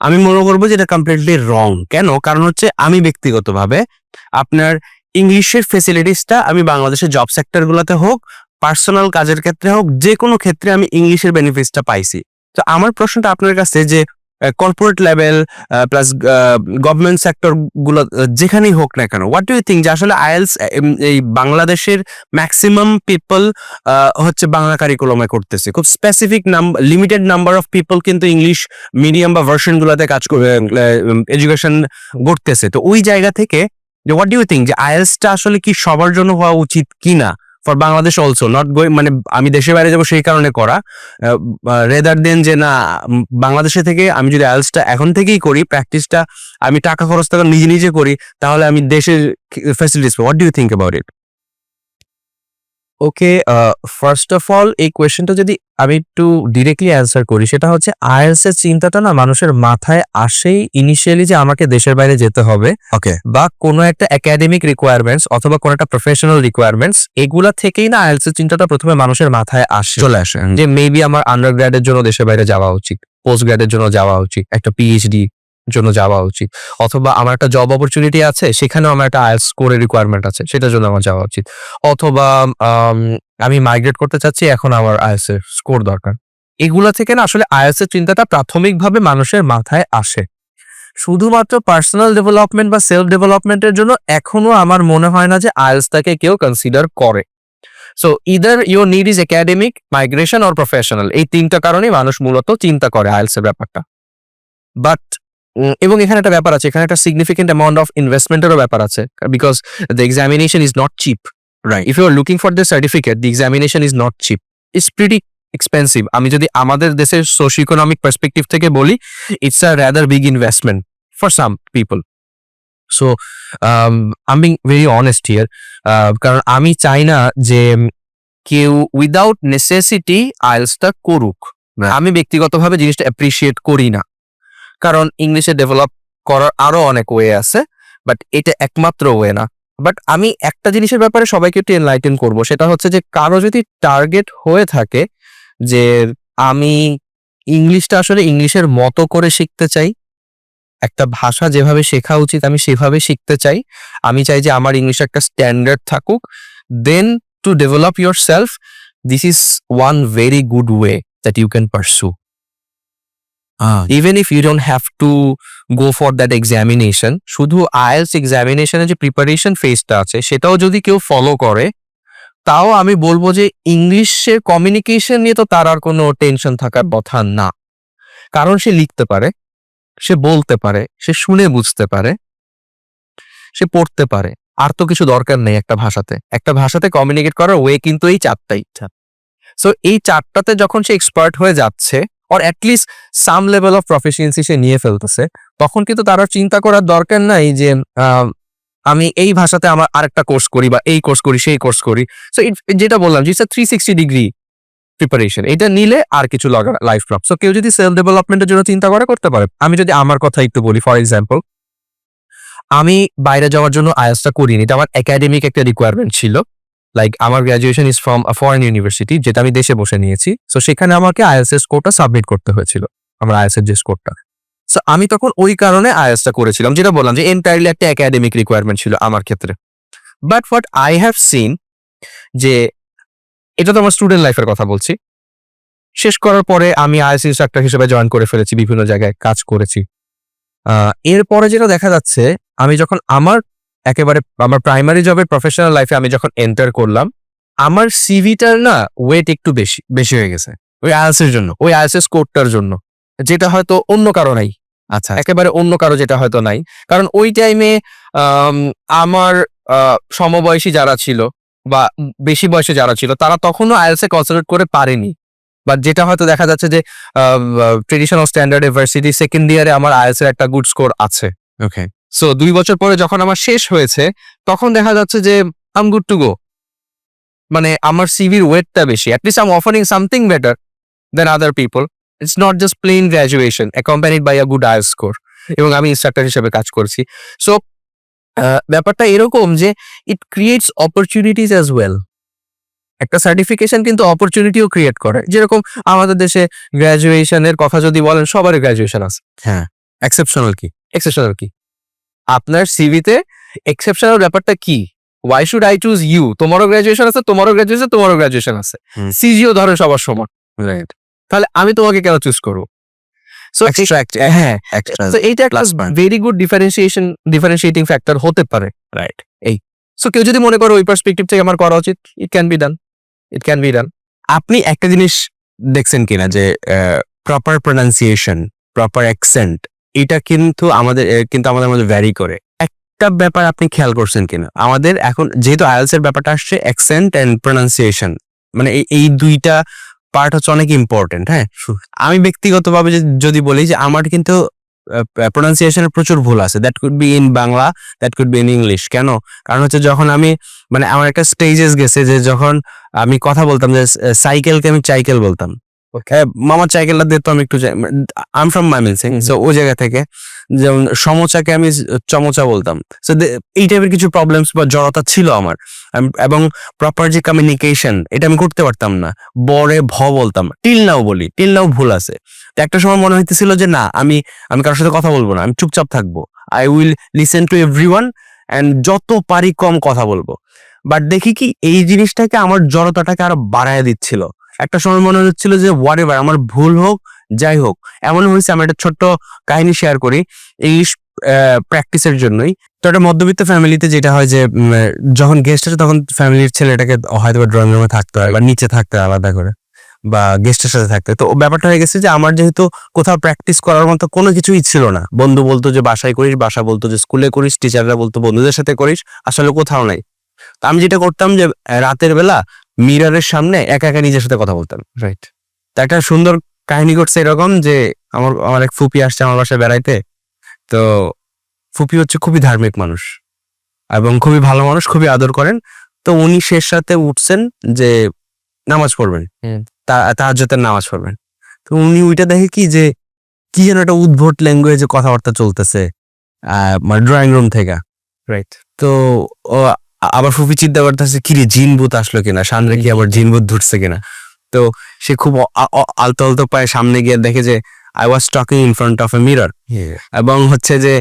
আমি মনে করবো যে এটা কমপ্লিটলি রং। কেন? কারণ হচ্ছে আমি ব্যক্তিগতভাবে আপনার ইংলিশের ফেসিলিটিসটা আমি বাংলাদেশের জব সেক্টরগুলোতে হোক, পার্সোনাল কাজের ক্ষেত্রে হোক, যে কোনো ক্ষেত্রে আমি ইংলিশের বেনিফিটসটা পাইছি। তো আমার প্রশ্নটা আপনার কাছে যে corporate level plus government sector গুলো যেখানেই হোক না কেন, হোয়াট ডু ইউ থিঙ্ক যে আসলে আইএলস এই বাংলাদেশের ম্যাক্সিমাম পিপল হচ্ছে বাংলা কারিকুলামে করতেছে, খুব specific limited number of people কিন্তু ইংলিশ মিডিয়াম বা ভার্সন গুলাতে কাজ করে এডুকেশন করতেছে। তো ওই জায়গা থেকে যে হোয়াট ডু ইউ থিঙ্ক যে আইএলসটা আসলে কি সবার জন্য হওয়া উচিত কিনা, for Bangladesh also not going, মানে আমি দেশের বাইরে যাবো সেই কারণে করা, রেদার দেন যে না বাংলাদেশে থেকে আমি যদি আইএলটিএসটা এখন থেকেই করি, প্র্যাকটিসটা আমি টাকা খরচ টাকা নিজে নিজে করি, তাহলে আমি দেশের ফ্যাসিলিটিস পাবো। What do you think about it? Okay, first of all এই কোয়েশ্চেনটা যদি আমি একটু ডিরেক্টলি অ্যান্সার করি, সেটা হচ্ছে আইএলটিএস এর চিন্তাটা না মানুষের মাথায় আসেই ইনিশিয়ালি যে আমাকে দেশের বাইরে যেতে হবে, ওকে, বা কোনো একটা একাডেমিক রিকোয়ারমেন্টস অথবা কোনো একটা প্রফেশনাল রিকোয়ারমেন্টস, এগুলা থেকেই না আইএলটিএস এর চিন্তাটা প্রথমে মানুষের মাথায় আসে চলে আসে। যে মেবি আমার আন্ডার গ্র্যাডের জন্য দেশের বাইরে যাওয়া উচিত, পোস্ট গ্র্যাডের জন্য যাওয়া উচিত, একটা পিএইচডি জন্য যাওয়া উচিত, অথবা আমার একটা জব অপরচুনিটি আছে সেখানেও আমার একটা আইএলটিএস স্কোরের রিকোয়ারমেন্ট আছে, সেটার জন্য আমার যাওয়া উচিত, অথবা আমি মাইগ্রেট করতে চাচ্ছি, এখন আমার আইএলটিএস এর স্কোর দরকার। এগুলা থেকে না আসলে আইএলটিএস এর চিন্তাটা প্রাথমিকভাবে মানুষের মাথায় আসে। শুধুমাত্র পার্সোনাল ডেভেলপমেন্ট বা সেলফ ডেভেলপমেন্টের জন্য এখনো আমার মনে হয় না যে আইএলটিএসটাকে কেউ কনসিডার করে। So either your need is academic, migration or professional, এই তিনটা কারণেই মানুষ মূলত চিন্তা করে আইএলটিএস এর ব্যাপারটা। বাট এবং এখানে একটা ব্যাপার আছে, এখানে একটা সিগনিফিকেন্ট অ্যামাউন্ট অফ ইনভেস্টমেন্টেরও ব্যাপার আছে, because the examination is not cheap. Right. If you are looking for the certificate, the examination is not cheap, it's pretty expensive. আমি যদি আমাদের দেশের সোশিও ইকোনমিক পার্সপেক্টিভ থেকে বলি, it's a rather big investment for some people. So I am being very honest here, কারণ আমি চাই না যে কেউ উইদাউট নেসেসিটি আইএলটিএসটা করুক। আমি ব্যক্তিগতভাবে জিনিসটা অ্যাপ্রিসিয়েট করি না, কারণ ইংলিশে ডেভেলপ করার আরো অনেক ওয়ে আছে, বাট এটা একমাত্র ওয়ে না। বাট আমি একটা জিনিসের ব্যাপারে সবাইকে একটু এনলাইটেন করবো, সেটা হচ্ছে যে কারো যদি টার্গেট হয়ে থাকে যে আমি ইংলিশটা আসলে ইংলিশের মতো করে শিখতে চাই, একটা ভাষা যেভাবে শেখা উচিত আমি সেভাবে শিখতে চাই, আমি চাই যে আমার ইংলিশ একটা স্ট্যান্ডার্ড থাকুক, then to develop yourself, this is one very good way that you can pursue. Even if you don't have to go for that examination, শুধু আইএলটিএস এক্সামিনেশনের যে প্রিপারেশন ফেজটা আছে সেটাও যদি কেউ ফলো করে, তাও আমি বলবো যে ইংলিশের কমিউনিকেশন নিয়ে তো তার আর কোনো টেনশন থাকার কথা না। কারণ সে লিখতে পারে, সে বলতে পারে, সে শুনে বুঝতে পারে, সে পড়তে পারে, আর তো কিছু দরকার নেই একটা ভাষাতে। একটা ভাষাতে কমিউনিকেট করার ওয়ে কিন্তু এই চারটাই। সো এই চারটাতে যখন সে এক্সপার্ট হয়ে যাচ্ছে, or at least some level of proficiency সে নিয়ে ফেলতেছে, তখন কিন্তু তার আর চিন্তা করার দরকার নাই যে আমি এই ভাষাতে আমার আরেকটা কোর্স করি, বা এই কোর্স করি, সেই কোর্স করি। সো যেটা বললাম যে ইটস 360 ডিগ্রি প্রিপারেশন, এটা নিলে আর কিছু লাইফ প্রপ। সো কেউ যদি সেলফ ডেভেলপমেন্টের জন্য চিন্তা করতে পারে। আমি যদি আমার কথা একটু বলি, ফর এক্সাম্পল, আমি বাইরে যাওয়ার জন্য আইএলটিএসটা করিনি, এটা আমার একাডেমিক একটা রিকোয়ারমেন্ট ছিল। লাইক আমার graduation is from a foreign university, যেটা আমি দেশে বসে নিয়েছি। সো সেখানে আমাকে আইএলটিএস স্কোরটা সাবমিট করতে হয়েছিল, আমার আইএলটিএস এর যে স্কোরটা। সো আমি তখন ওই কারণে আইএলটিএসটা করেছিলাম, যেটা বললাম যে এন্টায়ারলি একটা একাডেমিক রিকোয়ারমেন্ট ছিল আমার ক্ষেত্রে। But what I have seen, যে এটা তো আমার স্টুডেন্ট লাইফের কথা বলছি, শেষ করার পরে আমি আইএলটিএস ইনস্ট্রাক্টর হিসেবে জয়েন করে ফেলেছি, বিভিন্ন জায়গায় কাজ করেছি। এরপরে যেটা দেখা যাচ্ছে, আমি যখন আমার প্রাইমারি জবের প্রফেশনাল লাইফে আমি যখন এন্টার করলাম, আমার সিভিটার না ওয়েট একটু বেশি হয়ে গেছে ওই আইএলটিএস এর জন্য। ওই আইএলটিএস স্কোরটার জন্য, যেটা হয়তো অন্য কারো নাই, আচ্ছা, একেবারে অন্য কারো যেটা হয়তো নাই। কারণ ওই টাইমে আমার সমবয়সী যারা ছিল বা বেশি বয়সে যারা ছিল, তারা তখনও আইএলটিএস এ কনসেন্ট্রেট করে পারেনি। বাট যেটা হয়তো দেখা যাচ্ছে যে ট্রেডিশনাল স্ট্যান্ডার্ড ইউনিভার্সিটি সেকেন্ড ইয়ারে আমার আইএলটিএস এর একটা গুড স্কোর আছে। ওকে। সো 2 বছর পরে যখন আমার শেষ হয়েছে, তখন দেখা যাচ্ছে যে I am good to go. মানে আমার সিভির ওয়েটটা বেশি, at least I am offering something better than other people. It's not just plain graduation accompanied by a good IELTS score, এবং আমি ইনস্ট্রাক্টর হিসেবে কাজ করছি। সো ব্যাপারটা এরকম যে it creates opportunities as well. একটা সার্টিফিকেশন কিন্তু অপরচুনিটিও ক্রিয়েট করে। যেরকম আমাদের দেশে গ্র্যাজুয়েশনের কথা যদি বলেন, সবারই গ্র্যাজুয়েশন আছে। হ্যাঁ, এক্সেপশনাল কি? এক্সেপশনাল কি? আপনার সিভিতে এক্সেপশনাল ব্যাপারটা কি? Why should I choose you? তোমারও গ্র্যাজুয়েশন আছে, তোমারও গ্র্যাজুয়েশন আছে, সিজিও ধরেন সবার সমান, রাইট। তাহলে আমি তোমাকে কেন চুজ করবো? সো হ্যাঁ, তো এইটা একটা ভেরি গুড ডিফারেন্সিয়েটিং ফ্যাক্টর হতে পারে। রাইট। সো কেউ যদি মনে করে ওই পার্সপেক্টিভ থেকে আমার করা উচিত, ইট ক্যান বি ডান। আপনি একটা জিনিস দেখছেন কিনা যে প্রপার প্রোনাউন্সিয়েশন, প্রপার অ্যাকসেন্ট, এটা কিন্তু আমাদের মধ্যে ভ্যারি করে। একটা একটা ব্যাপার আপনি খেয়াল করছেন কিনা, আমাদের এখন যেহেতু আইএলটিএস এর ব্যাপারটা আসছে, অ্যাকসেন্ট এন্ড প্রোনাউন্সিয়েশন, মানে এই দুইটা পার্ট হচ্ছে অনেক ইম্পর্টেন্ট। হ্যাঁ, আমি ব্যক্তিগতভাবে যদি বলি যে আমার কিন্তু প্রোনাউন্সিয়েশনের প্রচুর ভুল আছে। That could be in Bangla, that could be in English. কেন? কারণ হচ্ছে যখন আমি, মানে আমার একটা স্টেজেস গেছে যে যখন আমি কথা বলতাম যে সাইকেলকে আমি চাইকেল বলতাম। মামার সাইকেলটা দিয়ে তো আমি একটু, I am from Mymensingh, so ওই জায়গা থেকে যেমন সমোচাকে আমি চমচা বলতাম। সো এই টাইপের কিছু প্রবলেমস বা জড়তা ছিল আমার। এবং প্রপার যে কমিউনিকেশন, এটা আমি করতে পারতাম না। বরে ভ বলতাম, টিল নাও বলি, টিল নাও ভুল আছে। তো একটা সময় মনে হইতেছিল যে না, আমি কারোর সাথে কথা বলবো না, আমি চুপচাপ থাকবো। I will listen to everyone and যত পারি কম কথা বলবো। বাট দেখি কি, এই জিনিসটাকে আমার জড়তাটাকে আরো বাড়ায় দিচ্ছিল। একটা সময় মনে হচ্ছিল যে হোয়াট এভার, আমার ভুল হোক যাই হোক। এমন হয়েছে, আমি একটা ছোট্ট কাহিনী শেয়ার করি ইংলিশ প্র্যাকটিসের জন্যই। তো একটা মধ্যবিত্ত ফ্যামিলিতে যেটা হয় যে যখন গেস্ট আসে তখন ফ্যামিলির ছেলেটাকে হয়তো ড্রয়িং রুমে থাকতে হয় বা নিচে থাকতে হয় আলাদা করে, বা গেস্টের সাথে থাকতে। তো ব্যাপারটা হয়ে গেছে যে আমার যেহেতু কোথাও প্র্যাকটিস করার মতো কোনো কিছুই ছিল না। বন্ধু বলতো যে বাসায় করিস, বাসা বলতো যে স্কুলে করিস, টিচাররা বলতো বন্ধুদের সাথে করিস, আসলে কোথাও নাই। তো আমি যেটা করতাম যে রাতের বেলা মিররের সামনে একা একা নিজের সাথে কথা বলতাম। রাইট। তা একটা সুন্দর কাহিনী ঘটছে এরকম যে আমার এক ফুপি আসছে আমার বাসায় বেড়াইতে। তো ফুপি হচ্ছে খুবই ধার্মিক মানুষ এবং খুবই ভালো মানুষ, খুবই আদর করেন। তো উনি শেষ রাতে উঠছেন যে নামাজ পড়বেন, তাহাজ্জুদের নামাজ পড়বেন। তো উনি ওইটা দেখে কি যে কি যেন একটা উদ্ভট ল্যাঙ্গুয়েজে কথাবার্তা চলতেছে মানে ড্রয়িং রুম থেকে। রাইট। তো আবার ফুপি চিন্তা করতেছে কি রে, জিন ভূত আসলো কিনা, সামনে কি আবার জিন ভূত ধরছে কিনা। তো সে খুব আলতো আলতো পায়ে সামনে গিয়ে দেখে যে I was talking in front of A mirror. এবং হচ্ছে যে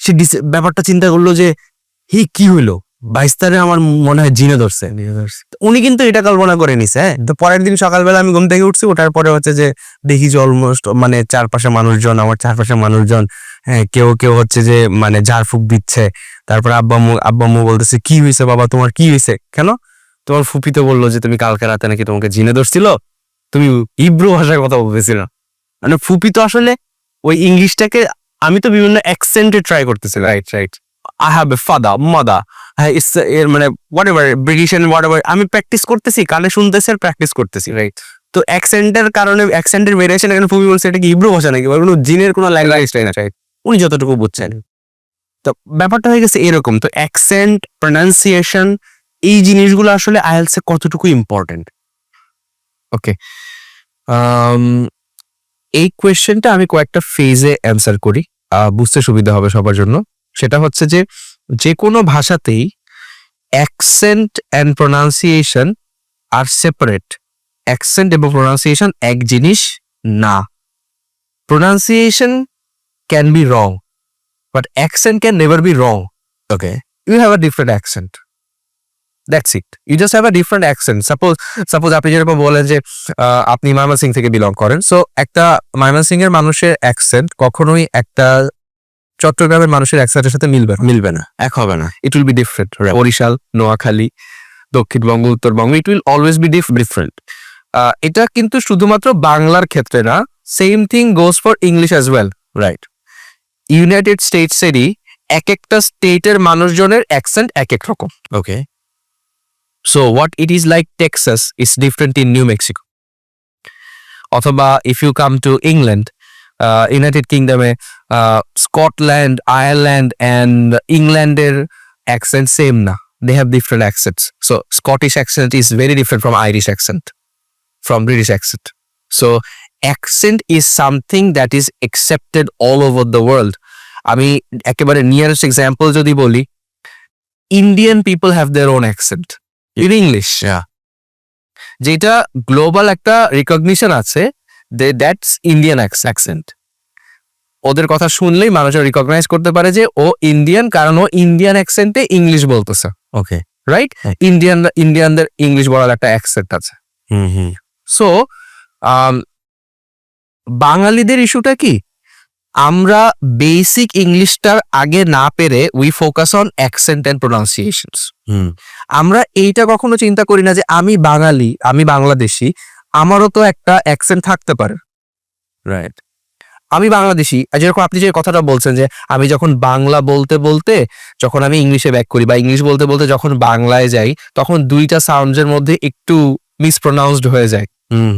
সে ব্যাপারটা চিন্তা করলো যে কি হইলো, বাইস্তারে আমার মনে হয় জিনে ধরছে। উনি কিন্তু এটা কল্পনা করে নিছে। হ্যাঁ, তো পরের দিন সকালবেলা আমি ঘুম থেকে উঠছি, ওঠার পরে হচ্ছে যে দেখি যে অলমোস্ট মানে চারপাশে মানুষজন, আমার চারপাশে মানুষজন, হ্যাঁ, কেউ কেউ হচ্ছে যে মানে ঝাড়ফুঁক দিচ্ছে। তারপর আব্বাম্মু বলতেছে কি হয়েছে বাবা, তোমার কি হয়েছে, কেন? তোমার ফুপি তো বললো যে তুমি কালকে রাতে নাকি তোমাকে জিনে ধরছিল, তুমি হিব্রু ভাষায় কথা বলতেছিল। মানে ফুপি তো আসলে ওই ইংলিশটাকে, আমি তো বিভিন্ন অ্যাকসেন্টে ট্রাই করতেছিলাম। Right right. I have a father, mother, এর মানে whatever, ব্রিটিশ এন্ড whatever, আমি প্র্যাকটিস করতেছি, কানে শুনতেছি আর প্র্যাকটিস করতেছি। রাইট। তো অ্যাকসেন্টের কারণে, অ্যাকসেন্টের ভেরিয়েশন, এখানে ফুপি বলছে এটা কি হিব্রু ভাষা নাকি, বা কোনো জিনের কোনো ল্যাঙ্গুয়েজ না। রাইট। উনি যতটুকু বুঝছেন। তো ব্যাপারটা হয়ে গেছে এরকম। তো অ্যাকসেন্ট, প্রোনাউন্সিয়েশন, এই জিনিসগুলো আসলে আইএলটিএস এ কতটুকু ইম্পর্টেন্ট? ওকে, এই কোয়েশ্চেনটা আমি কয়েকটা ফেজে অ্যান্সার করি, বুঝতে সুবিধা হবে সবার জন্য। সেটা হচ্ছে যে কোনো ভাষাতেই অ্যাকসেন্ট অ্যান্ড প্রোনাউন্সিয়েশন আর সেপারেট। অ্যাকসেন্ট এবং প্রোনাউন্সিয়েশন এক জিনিস না। Pronunciation can be wrong, but accent can never be wrong. Okay, you have a different accent, that's it, you just have a different accent. Suppose আপনি যেরকম বলেন যে আপনি ময়মনসিং থেকে বিলং করেন, সো একটা ময়মনসিং এর মানুষের অ্যাকসেন্ট কখনোই একটা চট্টগ্রামের মানুষের অ্যাকসেন্টের সাথে মিলবে না, এক হবে না। It will be different. Barishal, Noakhali, দক্ষিণবঙ্গ, উত্তরবঙ্গ, it will always be different. এটা কিন্তু শুধুমাত্র বাংলার ক্ষেত্রে না, same thing goes for English as well. Right. United স্টেটসেরই এক একটা স্টেটের মানুষজনের অ্যাকসেন্ট এক এক রকম। ওকে। So what it is like Texas is different in New Mexico. অথবা if you come to England, United Kingdom, Scotland, Ireland and England এর accent same না, they have different accents. So Scottish accent is very different from Irish accent, from British accent. So accent is something that is accepted all over the world. আমি একেবারে নিয়ারেস্ট এক্সাম্পল যদি বলি, Indian people have their own accent in English, যেটা গ্লোবাল একটা রিকগনিশন আছে, দ্যাটস ইন্ডিয়ান অ্যাকসেন্ট। ওদের কথা শুনলেই মানুষের রিকগনাইজ করতে পারে যে ও ইন্ডিয়ান, কারণ ও ইন্ডিয়ান অ্যাকসেন্টে ইংলিশ বলতেছে। ওকে। রাইট। ইন্ডিয়ানদের ইংলিশ বলার একটা অ্যাকসেন্ট আছে। সো বাঙালিদের ইস্যুটা কি, আমরা বেসিক ইংলিশটার আগে না পেরে we focus on accent and pronunciations. আমরা এইটা কখনো চিন্তা করি না যে আমি বাঙালি, আমি বাংলাদেশি, আমারও তো একটা অ্যাকসেন্ট থাকতে পারে। রাইট। আমি বাংলাদেশি, যেরকম আপনি যে কথাটা বলছেন যে আমি যখন বাংলা বলতে বলতে যখন আমি ইংলিশে ব্যাক করি বা ইংলিশ বলতে বলতে যখন বাংলায় যাই, তখন দুইটা সাউন্ডের মধ্যে একটু মিসপ্রোনাউন্সড হয়ে যায়,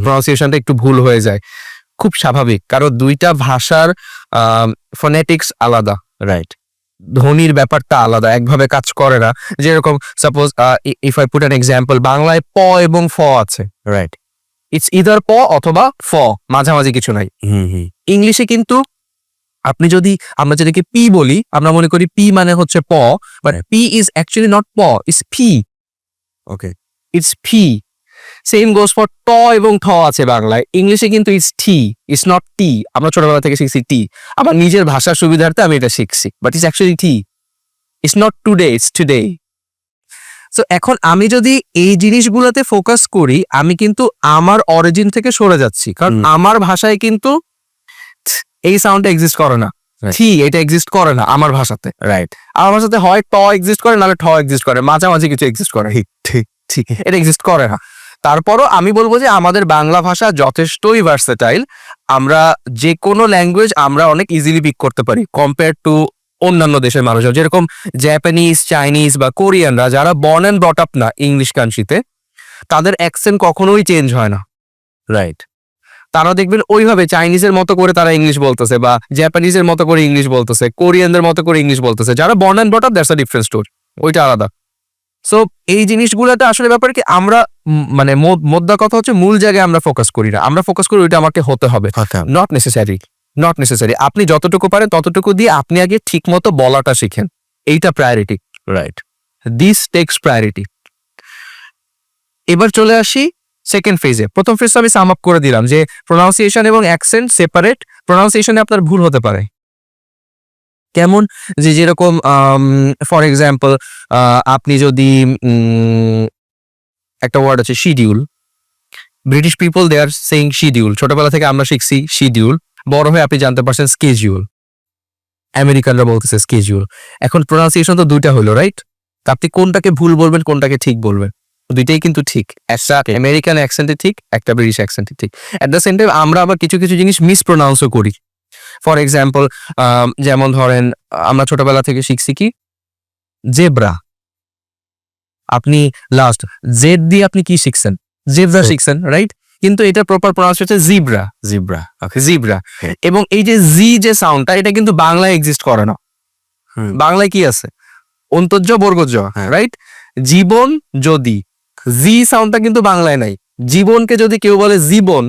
প্রনাউন্সিয়েশনটা একটু ভুল হয়ে যায়। খুব স্বাভাবিক, কারণ দুইটা ভাষার ফোনেটিক্স আলাদা, রাইট। ধ্বনির ব্যাপারটা আলাদা, একভাবে কাজ করে না। যেরকম suppose if I put an example, বাংলায় প এবং ফ আছে, রাইট। ইটস ইদার প অথবা ফ, মাঝামাঝি কিছু নাই। ইংলিশে কিন্তু আমরা যেটাকে পি বলি, আমরা মনে করি পি মানে হচ্ছে প, but P is actually not প, it's fee. Okay. It's fee. Same goes for ট এবং ঠ আছে বাংলায়, ইংলিশে কিন্তু it's T, it's not T. আমরা ছোটবেলা থেকে শিখছি টি, আবার নিজের ভাষার সুবিধার্থে আমি এটা শিখছি, but it's actually T. It's not today, it's today. So এখন আমি যদি এই জিনিসগুলোতে ফোকাস করি, আমি কিন্তু আমার অরিজিন থেকে সরে যাচ্ছি, কারণ আমার ভাষায় কিন্তু এই সাউন্ডটা এক্সিস্ট করে না, থি এটা এক্সিস্ট করে না আমার ভাষাতে। রাইট। আমার ভাষাতে হয় ট এক্সিস্ট করে, নাহলে ঠ এক্সিস্ট করে, মাঝামাঝি কিছু এক্সিস্ট করে। ঠিক ঠিক। এটা এক্সিস্ট করে না। তারপরও আমি বলবো যে আমাদের বাংলা ভাষা যথেষ্টই ভার্সেটাইল। আমরা যে কোনো ল্যাঙ্গুয়েজ আমরা অনেক ইজিলি পিক করতে পারি কম্পেয়ার টু অন্যান্য দেশের মানুষজন, যেরকম জাপানিজ, চাইনিজ বা কোরিয়ানরা, যারা বর্ন অ্যান্ড ব্রট আপ না ইংলিশ কান্ট্রিতে, তাদের অ্যাকসেন্ট কখনোই চেঞ্জ হয় না। রাইট। তারা দেখবেন ওইভাবে চাইনিজের মতো করে তারা ইংলিশ বলতেছে, বা জাপানিজের মতো করে ইংলিশ বলতেছে, কোরিয়ানদের মতো করে ইংলিশ বলতেছে। যারা born and brought up, that's a different story, ওইটা আলাদা। সো এই জিনিসগুলোতে আসলে ব্যাপার কি, আমরা মানে মোদ্দা কথা হচ্ছে মূল জায়গায় আমরা ফোকাস করি না, আমরা ফোকাস করি ওইটা আমাকে হতে হবে। Not necessary. আপনি যতটুকু পারেন ততটুকু দিয়ে আপনি আগে ঠিক মতো বলাটা শিখেন, এইটা priority. Right. This takes priority. এবার চলে আসি সেকেন্ড ফেজে। প্রথম ফেজ আমি সাম আপ করে দিলাম যে প্রোনাউন্সিয়েশন এবং অ্যাকসেন্ট সেপারেট। প্রোনাউন্সিয়েশনে আপনার ভুল হতে পারে, কেমন যে যেরকম ফর এক্সাম্পল আপনি যদি একটা ওয়ার্ড আছে schedule, British people they are saying schedule, ছোটবেলা থেকে আমরা শিখছি শিডিউল, বড় হয়ে আপনি জানতে পারছেন স্কেজিউল, আমেরিকানরা বলতেছে স্কেজিউল। এখন প্রোনাউন্সিয়েশন তো দুইটা হলো, রাইট? তা আপনি কোনটাকে ভুল বলবেন, কোনটাকে ঠিক বলবেন? দুইটাই কিন্তু ঠিক, একটা আমেরিকান অ্যাকসেন্টে ঠিক, একটা ব্রিটিশ অ্যাকসেন্টে ঠিক। অ্যাট দ্য সেম টাইম আমরা আবার কিছু কিছু জিনিস মিসপ্রোনাউন্সও করি। ফর এক্সাম্পল যেমন ধরেন আমরা ছোটবেলা থেকে শিখছি কি জেব্রা, আপনি লাস্ট জেড দিয়ে আপনি কি শিখছেন? জেব্রা শিখছেন, রাইট? কিন্তু এটা প্রপার প্রোনাউন্স হচ্ছে জিব্রা। জিব্রা। ওকে। জিব্রা। এবং এই যে জি যে সাউন্ডটা, এটা কিন্তু বাংলায় এক্সিস্ট করে না। বাংলায় কি আছে? অন্তর্জ বর্গজ, রাইট? জীবন যদি, জি সাউন্ডটা কিন্তু বাংলায় নাই। জীবনকে যদি কেউ বলে জীবন,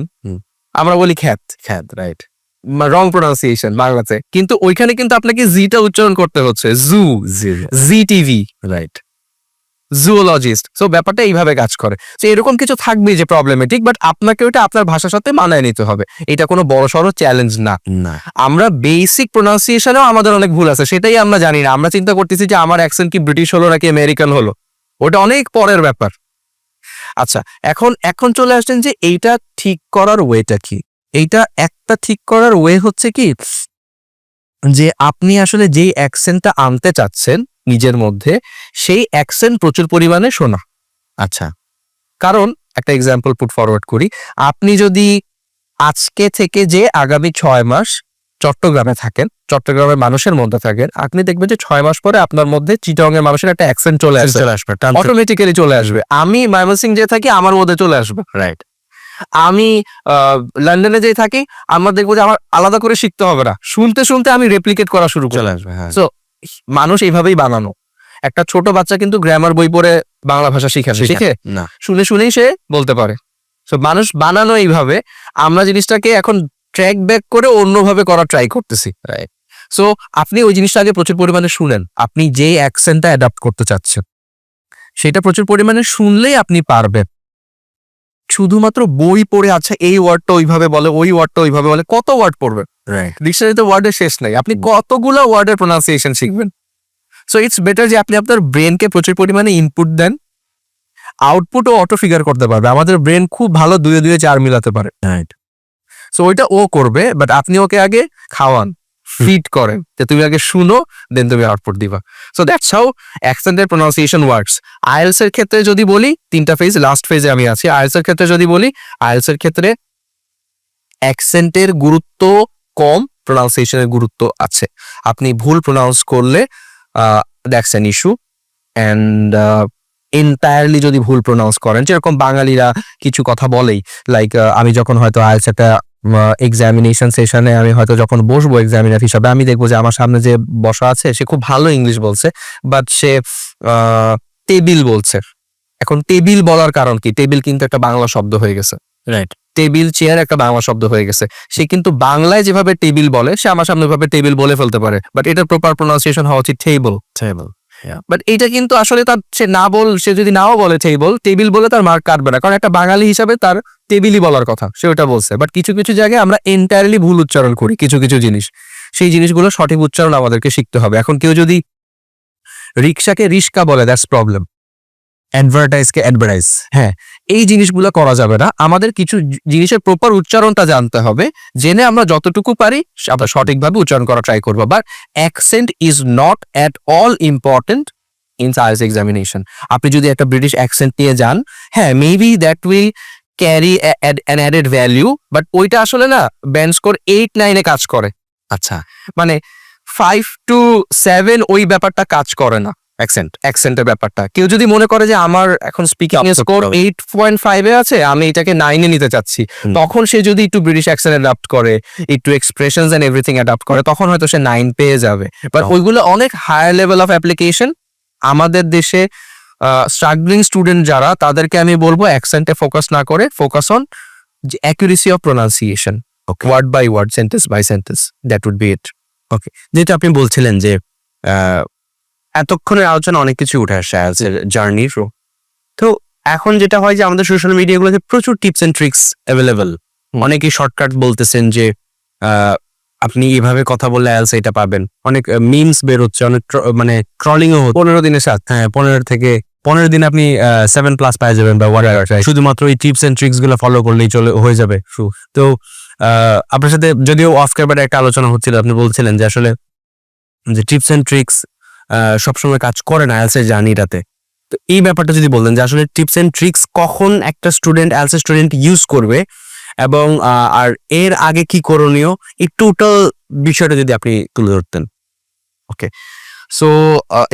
আমরা বলি খ্যাত। খ্যাত, রাইট। রং প্রোনাউন্সিয়েশন বাংলাতে, কিন্তু ওইখানে কিন্তু আপনাকে জিটা উচ্চারণ করতে হচ্ছে, জু, জি টিভি, রাইট। জুওলজিস্ট। সো ব্যাপারটা এইভাবে কাজ করে। তো এরকম কিছু থাকবেই যে প্রবলেমেটিক, বাট আপনাকে ওটা আপনার ভাষার সাথে মানায় নিতে হবে। এটা কোনো বড়সড় চ্যালেঞ্জ না। আমরা বেসিক প্রোনাউন্সিয়েশনেও আমাদের অনেক ভুল আছে, সেটাই আমরা জানি না। আমরা চিন্তা করতেছি যে আমার অ্যাকসেন্ট কি ব্রিটিশ হলো নাকি আমেরিকান হলো, ওটা অনেক পরের ব্যাপার। আচ্ছা, এখন চলে আসছেন যে এইটা ঠিক করার ওয়েটা কি। এইটা একটা ঠিক করার ওয়ে হচ্ছে কি, যে আপনি আসলে যেই অ্যাকসেন্টটা আনতে চাচ্ছেন নিজের মধ্যে, সেই অ্যাকসেন্ট প্রচুর পরিমাণে শোনা। আচ্ছা, কারণ একটা এক্সাম্পল পুট ফরওয়ার্ড করি, আপনি যদি আজকে থেকে যে আগামী 6 মাস চট্টগ্রামে থাকেন, চট্টগ্রামের মানুষের মধ্যে থাকেন, আপনি দেখবেন যে 6 মাস পরে আপনার মধ্যে চিটাগং এর মানুষের একটা অ্যাকসেন্ট চলে আসবে, অটোমেটিক্যালি চলে আসবে। আমি ময়মনসিংহ যে থাকি, আমার মধ্যে চলে আসবে, রাইট। আমি লন্ডনে যে থাকি, আমার দেখবো যে আমার আলাদা করে শিখতে হবে না, শুনতে শুনতে আমি রেপ্লিকেট করা শুরু চলে আসবে। সো মানুষ এইভাবেই বানানো। একটা ছোট বাচ্চা কিন্তু গ্রামার বই পড়ে বাংলা ভাষা শিখে না, শুনে শুনেই সে বলতে পারে। সো মানুষ বানানো এইভাবে, আমরা জিনিসটাকে এখন ট্র্যাক ব্যাক করে অন্যভাবে করার ট্রাই করতেছি। সো আপনি ওই জিনিসটা আগে প্রচুর পরিমাণে শুনেন, আপনি যে অ্যাকসেন্টটা অ্যাডাপ্ট করতে চাচ্ছেন সেটা প্রচুর পরিমাণে শুনলেই আপনি পারবেন। শুধুমাত্র বই পড়ে আচ্ছা এই ওয়ার্ডটা ওইভাবে বলে, ওই ওয়ার্ডটা ওইভাবে বলে, কত ওয়ার্ড পড়বেন? ডিকশনারিতে ওয়ার্ডের শেষ নাই, আপনি কতগুলো ওয়ার্ডের প্রোনাউন্সিয়েশন শিখবেন? সো ইটস বেটার যে আপনি আপনার ব্রেনকে প্রচুর পরিমাণে ইনপুট দেন, আউটপুটও অটো ফিগার করতে পারবে। আমাদের ব্রেন খুব ভালো 2 এ 2 4 মিলাতে পারে, সো ওইটা ও করবে, বাট আপনি ওকে আগে খাওয়ান, ফিড করেন, যে তুমি আগে শুনো, দেন তুমি আউটপুট দিবা। সো দ্যাটস হাউ অ্যাকসেন্টের প্রোনাউন্সিয়েশন ওয়ার্কস। আইএলস এর ক্ষেত্রে যদি বলি, 3টা ফেজ, লাস্ট ফেজে আমি আছি। আইএলস এর ক্ষেত্রে যদি বলি, আইএলস এর ক্ষেত্রে অ্যাকসেন্টের গুরুত্ব কম, প্রোনাউন্সিয়েশনের গুরুত্ব আছে। আপনি ভুল প্রোনাউন্স করলে that's an issue. And entirely যদি ভুল প্রোনাউন্স করেন, যেরকম বাঙালিরা কিছু কথা বলেই, লাইক আমি যখন হয়তো আইএলটিএস একটা এক্সামিনেশন সেশনে আমি হয়তো যখন বসবো এক্সামিনার হিসাবে, আমি দেখবো যে আমার সামনে যে বসা আছে সে খুব ভালো ইংলিশ বলছে, বাট সে টেবিল বলছে। এখন টেবিল বলার কারণ কি? টেবিল কিন্তু একটা বাংলা শব্দ হয়ে গেছে, রাইট। টেবিল চেয়ার একটা বাংলা শব্দ হয়ে গেছে। সে কিন্তু বাংলায় যেভাবে টেবিল বলে সে আমার সামনে ভাবে টেবিল বলে ফেলতে পারে, বাট এটার প্রপার প্রোনাউন্সিয়েশন হওয়া উচিত টেবল। বাট এইটা কিন্তু আসলে তার সে যদি নাও বলে টেবিল বলে তার মার্ক কাটবে না, কারণ একটা বাঙালি হিসাবে তার টেবিলই বলার কথা, সে ওটা বলছে। বাট কিছু কিছু জায়গায় আমরা এন্টায়ারলি ভুল উচ্চারণ করি কিছু কিছু জিনিস, সেই জিনিসগুলো সঠিক উচ্চারণ আমাদেরকে শিখতে হবে। এখন কেউ যদি রিক্সাকে রিস্কা বলে, দ্যাটস প্রবলেম। অ্যাডভার্টাইজকে অ্যাডভার্টাইজ। হ্যাঁ, এই জিনিসগুলো করা যাবে না। আমাদের কিছু জিনিসের প্রপার উচ্চারণটা জানতে হবে, জেনে আমরা যতটুকু পারি আমরা সঠিকভাবে উচ্চারণ করা ট্রাই করবো। But accent is not at all important in IELTS examination. আপনি যদি একটা ব্রিটিশ অ্যাকসেন্ট নিয়ে যান, হ্যাঁ, maybe that will carry an added value, but ওইটা আসলে না ব্যান্ড স্কোর 8-9 কাজ করে। আচ্ছা, মানে 5 to 7 ওই ব্যাপারটা কাজ করে না। অ্যাকসেন্টের ব্যাপারটা, কেউ যদি মনে করে যে আমার এখন স্পিকিং স্কোর 8.5 আছে, আমি এটাকে 9 নিতে চাচ্ছি, তখন সে যদি একটু ব্রিটিশ অ্যাকসেন্ট অ্যাডাপ্ট করে, একটু এক্সপ্রেশনস এন্ড এভরিথিং অ্যাডাপ্ট করে, তখন হয়তো সে 9 পেয়ে যাবে। বাট ওইগুলো অনেক হায়ার লেভেল অফ অ্যাপ্লিকেশন। আমাদের দেশে স্ট্রাগলিং স্টুডেন্ট যারা, তাদেরকে আমি বলবো অ্যাকসেন্টে ফোকাস না করে focus on accuracy of pronunciation, word by word, sentence by sentence, that would be it. Okay. যেহেতু আপনি বলছিলেন যে এতক্ষণের আলোচনা অনেক কিছু উঠে আসছে আইএলটিএস জার্নির, তো এখন যেটা হয় যে আমাদের সোশ্যাল মিডিয়াগুলোতে প্রচুর টিপস এন্ড ট্রিক্স অ্যাভেলেবল। অনেকেই শর্টকাট বলতেছেন যে আপনি এভাবে কথা বললে আইএলটিএস এটা পাবেন। অনেক মিমস বের হচ্ছে, অনেক মানে ট্রলিংও হচ্ছে। 15 দিনের সাথে, হ্যাঁ, 15 দিন আপনি 7+ পাই যাবেন বা শুধুমাত্র এই টিপস এন্ড ট্রিক্স গুলো ফলো করলেই হয়ে যাবে। তো আপনার সাথে যদিও অফ ক্যামেরায় একটা আলোচনা হচ্ছিল, আপনি বলছিলেন যে আসলে যে টিপস এন্ড ট্রিক্স সবসময় কাজ করে না আইএলটিএস জার্নিটাতে। তো এই ব্যাপারটা যদি বলতেন যে আসলে টিপস এন্ড ট্রিক্স কখন একটা আইএলটিএস স্টুডেন্ট ইউজ করবে, এবং আর এর আগে কি করণীয়, এই টোটাল বিষয়টা যদি আপনি তুলে ধরতেন। ওকে, সো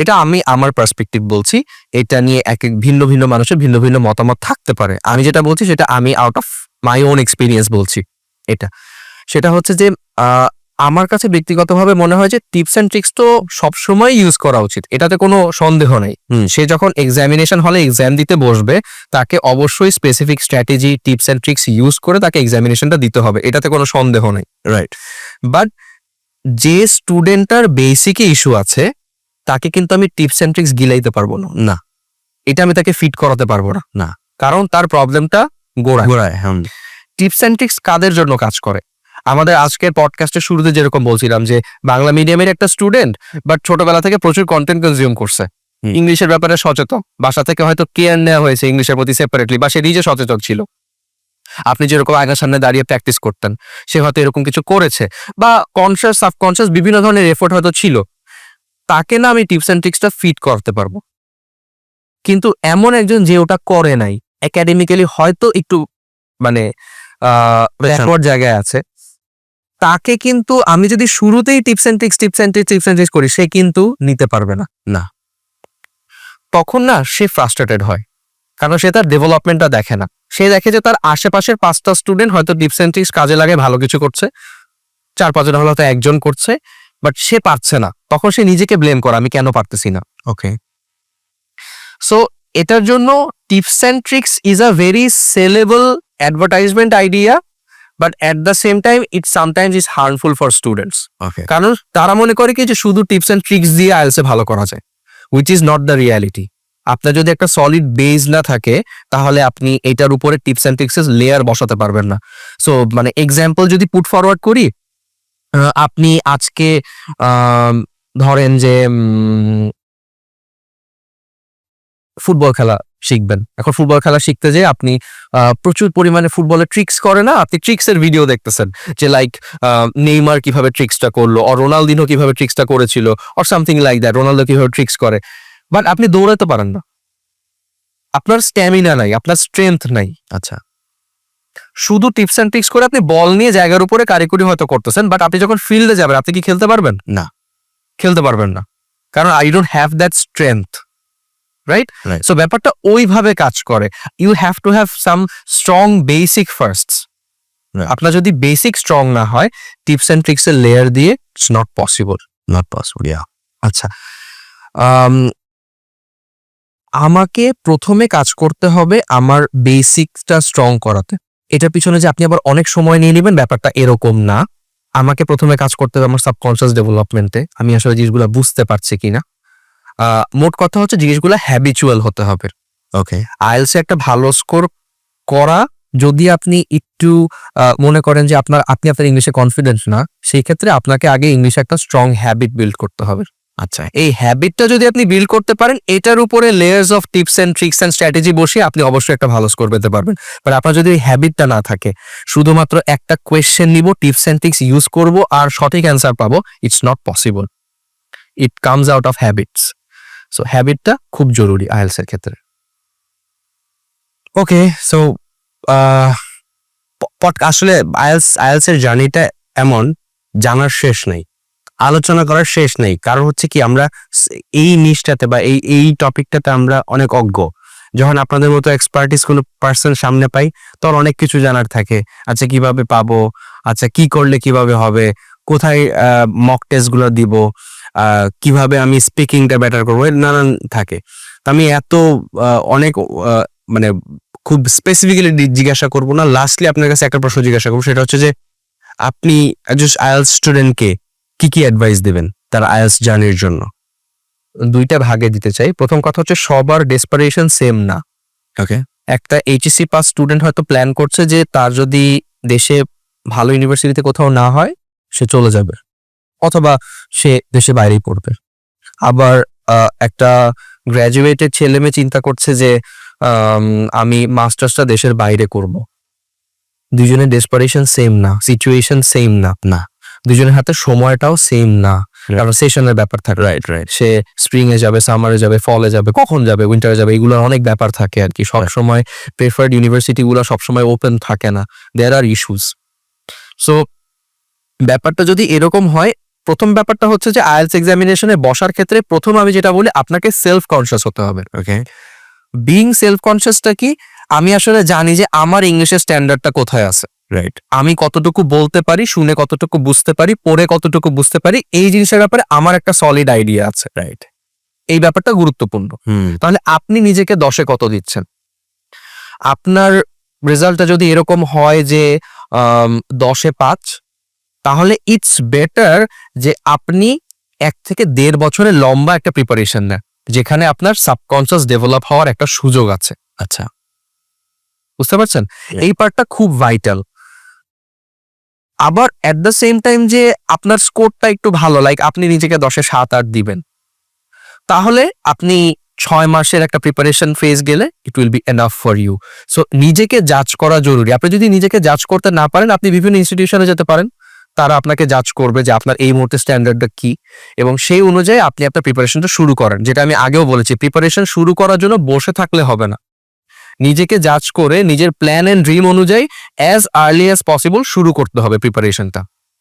এটা আমি আমার পার্সপেক্টিভ বলছি, এটা নিয়ে এক এক ভিন্ন ভিন্ন মানুষের ভিন্ন ভিন্ন মতামত থাকতে পারে। আমি যেটা বলছি সেটা আমি out of my own experience বলছি। সেটা হচ্ছে যে আমার কাছে ব্যক্তিগতভাবে মনে হয় যে টিপস এন্ড ট্রিক্স তো সবসময় ইউজ করা উচিত, এটাতে কোনো সন্দেহ নেই। সে যখন এক্সামিনেশন হলে এক্সাম দিতে বসবে, তাকে অবশ্যই specific strategy, tips and tricks use করে তাকে এক্সামিনেশনটা দিতে হবে, এটাতে কোনো সন্দেহ নেই। রাইট। বাট যে স্টুডেন্টটার বেসিকে ইস্যু আছে, তাকে কিন্তু আমি টিপস এন্ড ট্রিক্স গিলাইতে পারবো না, এটা আমি তাকে ফিট করাতে পারবো না, কারণ তার প্রবলেমটা গোড়ায়। টিপস এন্ড ট্রিক্স কাদের জন্য কাজ করে? আমাদের আজকের পডকাস্টের শুরুতে যেরকম বলছিলাম যে বাংলা মিডিয়ামের একটা স্টুডেন্ট, বাট ছোটবেলা থেকে প্রচুর কন্টেন্ট কনজিউম করছে, ইংলিশের ব্যাপারে সচেতন, বাসা থেকে হয়তো কেয়ার নেওয়া হয়েছে ইংলিশের প্রতি সেপারেটলি, বা সে নিজে সচেতন ছিল। আপনি যেরকম আয়নার সামনে দাঁড়িয়ে প্র্যাকটিস করতেন, সে হয়তো এরকম কিছু করেছে, বা কনসিয়াস সাবকনসিয়াস বিভিন্ন ধরনের এফোর্ট হয়তো ছিল, তাকে না আমি টিপস এন্ড ট্রিক্সটা ফিট করতে পারবো। কিন্তু এমন একজন যে ওটা করে নাই, একাডেমিক্যালি হয়তো একটু মানে ব্যাকওয়ার্ড জায়গায় আছে, তাকে কিন্তু আমি যদি শুরুতেই টিপস এন্ড ট্রিক্স করি, সে কিন্তু নিতে পারবে না। তখন না সে ফ্রাস্ট্রেটেড হয়, কারণ সে তার ডেভেলপমেন্টটা দেখে না। সে দেখে যে তার আশেপাশের 5টা স্টুডেন্ট হয়তো টিপস এন্ড ট্রিক্স কাজে লাগে, ভালো কিছু করছে, 4-5 জন হয়তো একজন করছে, বাট সে পারছে না। তখন সে নিজেকে ব্লেম করে, আমি কেন পারতেছি না। ওকে, সো এটার জন্য tips and tricks is a very sellable advertisement idea, but at the same time it sometimes is harmful for students. Okay. কারণ তারা মনে করে কি যে শুধু টিপস অ্যান্ড ট্রিক্স দিয়ে আইএলটিএস ভালো করা যায়, which is not the reality. আপনার যদি একটা সলিড বেস না থাকে, তাহলে আপনি এটার উপরে টিপস অ্যান্ড ট্রিক্সের লেয়ার বসাতে পারবেন না। সো মানে এক্সাম্পল যদি পুট ফরওয়ার্ড করি, আপনি আজকে ধরেন যে ফুটবল খেলা শিখবেন। এখন ফুটবল খেলা শিখতে যে আপনি প্রচুর পরিমাণে ফুটবলের ট্রিক্স করে না, আপনি ট্রিক্সের ভিডিও দেখতেছেন, যে লাইক নেইমার কিভাবে ট্রিক্সটা করলো, আর রোনালদিনো কিভাবে ট্রিক্সটা করেছিল, or something like that, Ronaldo কিভাবে ট্রিক্স করে। বাট আপনি দৌড়াতে পারেন না, আপনার স্ট্যামিনা নাই, আপনার স্ট্রেংথ নাই। আচ্ছা। শুধু টিপস অ্যান্ড ট্রিক্স করে আপনি বল নিয়ে জায়গার উপরে কারিকুরি হয়তো করতেছেন, বাট আপনি যখন ফিল্ডে যাবেন আপনি কি খেলতে পারবেন? না। খেলতে পারবেন না, কারণ I don't have that strength, right? Right. So ব্যাপারটা ওইভাবে কাজ করে। You have to have some strong basic first. Right. আপনার যদি বেসিক স্ট্রং না হয়, টিপস অ্যান্ড ট্রিক্স এর লেয়ার দিয়ে it's not possible. Not possible, yeah. আচ্ছা, আমাকে প্রথমে কাজ করতে হবে আমার বেসিকটা স্ট্রং করাতে। এটার পিছনে যে আপনি আবার অনেক সময় নিয়ে নেবেন, ব্যাপারটা এরকম না। আমাকে প্রথমে কাজ করতে হবে আমার সাবকনশিয়াস ডেভেলপমেন্টে, আমি আসলে জিনিসগুলো বুঝতে পারছি কিনা। মোট কথা হচ্ছে জিনিসগুলো হ্যাবিচুয়াল হতে হবে। ওকে। আইএলসে একটা ভালো স্কোর করা, যদি আপনি একটু মনে করেন যে আপনি আপনার ইংলিশে কনফিডেন্ট না, সেই ক্ষেত্রে আপনাকে আগে ইংলিশে একটা স্ট্রং হ্যাবিট বিল্ড করতে হবে। আচ্ছা, এই হ্যাবিটটা যদি আপনি বিল্ড করতে পারেন, এটার উপরে layers of tips and tricks and strategy বসিয়ে আপনি অবশ্যই একটা ভালো স্কোর পেতে পারবেন। বাট আপনার যদি এই হ্যাবিটটা না থাকে, শুধুমাত্র একটা কোয়েশ্চেন নিব, টিপস এন্ড ট্রিক্স ইউজ করব আর সঠিক অ্যান্সার পাবো, it's not possible. It comes out of habits. So হ্যাবিটটা খুব জরুরি আইএলস এর ক্ষেত্রে। ওকে। সো আসলে আইএলস এর জার্নিটা এমন, জানার শেষ নেই, আলোচনা করার শেষ নেই। কারণ হচ্ছে কি, আমরা এই নিশটাতে বা এই টপিকটাতে আমরা অনেক অজ্ঞ। যখন আপনাদের মতো এক্সপার্টিস কোনো পার্সন সামনে পাই, তখন অনেক কিছু জানার থাকে। আচ্ছা, কিভাবে পাবো, আচ্ছা কি করলে কিভাবে হবে, কোথায় মক টেস্ট গুলো দিব, কিভাবে আমি স্পিকিংটা বেটার করবো, নানান থাকে। তো আমি এত অনেক মানে খুব স্পেসিফিক্যালি জিজ্ঞাসা করবো না। লাস্টলি আপনার কাছে একটা প্রশ্ন জিজ্ঞাসা করবো, সেটা হচ্ছে যে আপনি একজন আইএলস স্টুডেন্টকে কি কি অ্যাডভাইস দেবেন তার আইএলস জার্নির জন্য? দুইটা ভাগে দিতে চাই। প্রথম কথা হচ্ছে সবার ডেসপারেশন সেম না। ওকে। একটা এইচএসসি পাস স্টুডেন্ট হয়তো প্ল্যান করছে যে তার যদি দেশে ভালো ইউনিভার্সিটিতে কোথাও না হয়, সে চলে যাবে, অথবা সে দেশে বাইরেই পড়বে। আবার একটা গ্র্যাজুয়েটেড ছেলে মেয়ে চিন্তা করছে যে আমি মাস্টার্সটা দেশের বাইরে করব। দুজনের ডেসপারেশন সেম না, সিচুয়েশন সেম না, না। দুজনের হাতে সময়টাও সেম না, কারণ সেশনের ব্যাপার থাকে। Right right. সে স্প্রিং এ যাবে, সামারে যাবে, ফলে যাবে, কখন যাবে, উইন্টারে যাবে, এগুলোর অনেক ব্যাপার থাকে আর কি। সবসময় প্রেফার্ড ইউনিভার্সিটি গুলো সবসময় ওপেন থাকে না, দেয়ার আর ইস্যুস। সো ব্যাপারটা যদি এরকম হয়, প্রথম ব্যাপারটা হচ্ছে যে আইএলটিএস এক্সামিনেশনে বসার ক্ষেত্রে প্রথম আমি যেটা বলি, আপনাকে সেলফ কনসিয়াস হতে হবে। ওকে। বিং সেলফ কনসিয়াসটা কি? আমি আসলে জানি যে আমার ইংলিশের স্ট্যান্ডার্ডটা কোথায় আছে, রাইট। আমি কতটুকু বলতে পারি, শুনে কতটুকু বুঝতে পারি, পড়ে কতটুকু বুঝতে পারি, এই জিনিসের ব্যাপারে আমার একটা সলিড আইডিয়া আছে। রাইট। এই ব্যাপারটা গুরুত্বপূর্ণ। তাহলে আপনি নিজেকে 10-এ কত দিচ্ছেন? আপনার রেজাল্টটা যদি এরকম হয় যে 10-এ 5, তাহলে ইটস বেটার যে আপনি 1 থেকে 1.5 বছরের লম্বা একটা প্রিপারেশন নেন, যেখানে আপনার সাবকনসিয়াস ডেভেলপ হওয়ার একটা সুযোগ আছে। আচ্ছা, বুঝতে পারছেন? Yeah. এই পার্টটা খুব ভাইটাল। আবার এট দ্য সেম টাইম যে আপনার স্কোরটা একটু ভালো, লাইক আপনি নিজেকে 10-এ 7-8 দিবেন, তাহলে আপনি 6 মাসের একটা প্রিপারেশন ফেজ গেলে it will be enough for you. So নিজেকে জাজ করা জরুরি। আপনি যদি নিজেকে জাজ করতে না পারেন, আপনি বিভিন্ন ইনস্টিটিউশনে যেতে পারেন, তারা আপনাকে জাজ করবে যে আপনার এই মুহূর্তে স্ট্যান্ডার্ডটা কি, এবং সেই অনুযায়ী আপনি আপনার প্রিপারেশনটা শুরু করেন। যেটা আমি আগেও বলেছি, প্রিপারেশন শুরু করার জন্য বসে থাকলে হবে না, নিজেকে জাজ করে নিজের প্ল্যান এন্ড ড্রিম অনুযায়ী অ্যাজ আর্লি অ্যাজ পসিবল শুরু করতে হবে প্রিপারেশনটা।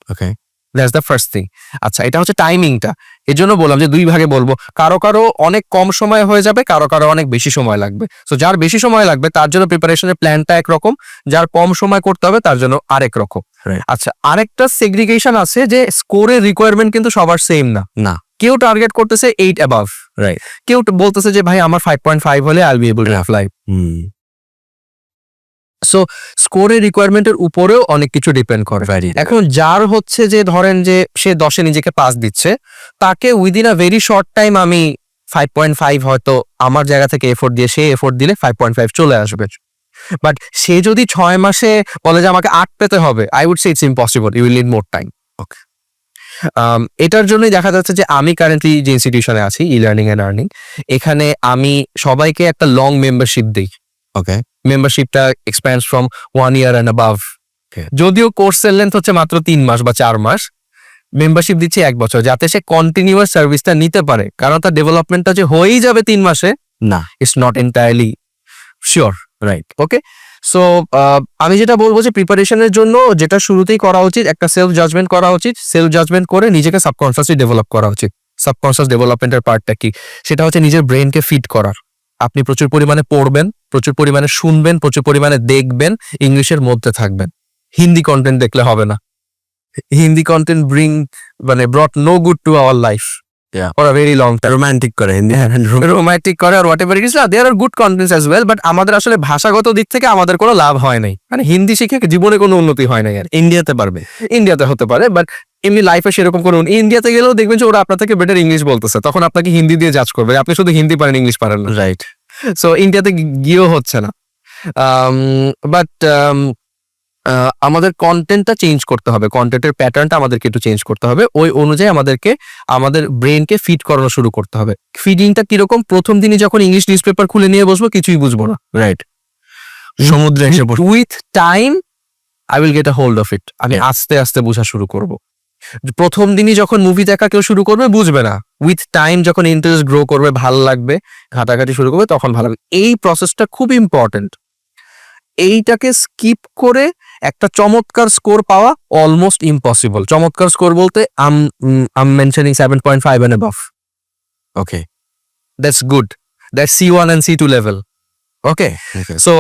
Okay. That's the first thing. আচ্ছা, এটা হচ্ছে টাইমিংটা। এর জন্য বললাম যে 2 ভাগে বলবো। কারো অনেক কম সময় হয়ে যাবে, কারো অনেক বেশি সময় লাগবে। সো যার বেশি সময় লাগবে তার জন্য প্রিপারেশনের প্ল্যানটা একরকম, যার কম সময় করতে হবে তার জন্য আরেক রকম। Right. আচ্ছা, আরেকটা সেগ্রিগেশন আছে যে স্কোরের রিকোয়ারমেন্ট কিন্তু সবার সেম না। না। কেউ টার্গেট করতেছে 8 অ্যাবাভ, রাইট। কেউ বলতেছে যে ভাই আমার 5.5 হলে I will be able to apply. So স্কোরের রিকোয়ারমেন্টের উপরেও অনেক কিছু ডিপেন্ড করে। এখন যার হচ্ছে যে ধরেন যে সে 10-এ নিজেকে পাস দিচ্ছে, তাকে within a very short time আমি 5.5 হয়তো আমার জায়গা থেকে এফোর্ট দিয়ে, সে এফোর্ট দিলে 5.5 চলে আসবে। বাট সে যদি 6 মাসে বলে যে আমাকে 8 পেতে হবে, I would say it's impossible, you will need more time. Okay. এটার জন্যই দেখা যাচ্ছে যে আমি কারেন্টলি যে ইনস্টিটিউশনে আছি, ই লার্নিং এন্ড আর্নিং, এখানে আমি সবাইকে একটা লং মেম্বারশিপ দিই। ওকে। মেম্বারশিপটা expands from 1 year and above. Okay. যদিও কোর্সের লেন্থ হচ্ছে মাত্র 3 মাস বা 4 মাস, মেম্বারশিপ দিচ্ছি 1 বছর, যাতে সে কন্টিনিউয়াস সার্ভিসটা নিতে পারে। কারণ তার ডেভেলপমেন্টটা যে হয়েই যাবে 3 মাসে, না। It's not entirely sure, right? Okay. So আমি যেটা বলবো যে প্রিপারেশনের জন্য যেটা শুরুতেই করা উচিত, একটা সেলফ জাজমেন্ট করা উচিত। সেলফ জাজমেন্ট করে নিজেকে সাবকনসিয়াসলি ডেভেলপ করা উচিত। সাবকনসিয়াস ডেভেলপমেন্টের পার্টটা কি? সেটা হচ্ছে নিজের ব্রেনকে ফিট করার। আপনি প্রচুর পরিমাণে পড়বেন, প্রচুর পরিমাণে শুনবেন, প্রচুর পরিমাণে দেখবেন, ইংলিশের মধ্যে থাকবেন। হিন্দি কন্টেন্ট দেখলে হবে না। Hindi content brought no good to our life for a very long time. Romantic করে হিন্দি রোমান্টিক করে আর whatever it is, there are good contents as well, but আমাদের আসলে ভাষাগত দিক থেকে আমাদের কোনো লাভ হয় নাই। মানে হিন্দি শিখে জীবনে কোনো উন্নতি হয় নাই। আর ইন্ডিয়াতে পারবে, ইন্ডিয়াতে হতে পারে, বাট এমনি লাইফে সেরকম কোনো, ইন্ডিয়াতে গেলেও দেখবেন যে ওরা আপনার থেকে বেটার ইংলিশ বলতেছে, তখন আপনাকে হিন্দি দিয়ে জাজ করবে, আপনি শুধু হিন্দি পারেন, ইংলিশ পারেন না। রাইট। সো ইন্ডিয়াতে গিয়েও হচ্ছে না। বাট আমাদের কন্টেন্টটা চেঞ্জ করতে হবে, কন্টেন্টের প্যাটার্নটা আমাদেরকে একটু চেঞ্জ করতে হবে। ওই অনুযায়ী আমাদেরকে আমাদের ব্রেনকে ফিট করানো শুরু করতে হবে। ফিডিংটা কিরকম? প্রথম দিনই যখন ইংলিশ নিউজ পেপার খুলে নিয়ে বসবো, কিছুই বুঝবো না। রাইট। সমুদ্রে এসে পড়ছে। With time I will get a hold of it. আমি Yeah. আস্তে আস্তে বোঝা শুরু করব। প্রথম দিনই যখন মুভি দেখা কেউ শুরু করবে, বুঝবে না। উইথ টাইম যখন ইন্টারেস্ট গ্রো করবে, ভাল লাগবে, ঘাটাঘাটি শুরু করবে, তখন ভালো লাগবে। এই প্রসেসটা খুব ইম্পর্টেন্ট। এইটাকে স্কিপ করে একটা চমৎকার স্কোর পাওয়া অলমোস্ট ইম্পসিবল। চমৎকার স্কোর বলতে আম মেনশনিং 7.5 and above. ওকে। That's good. That's C1 and C2 level. ওকে, সো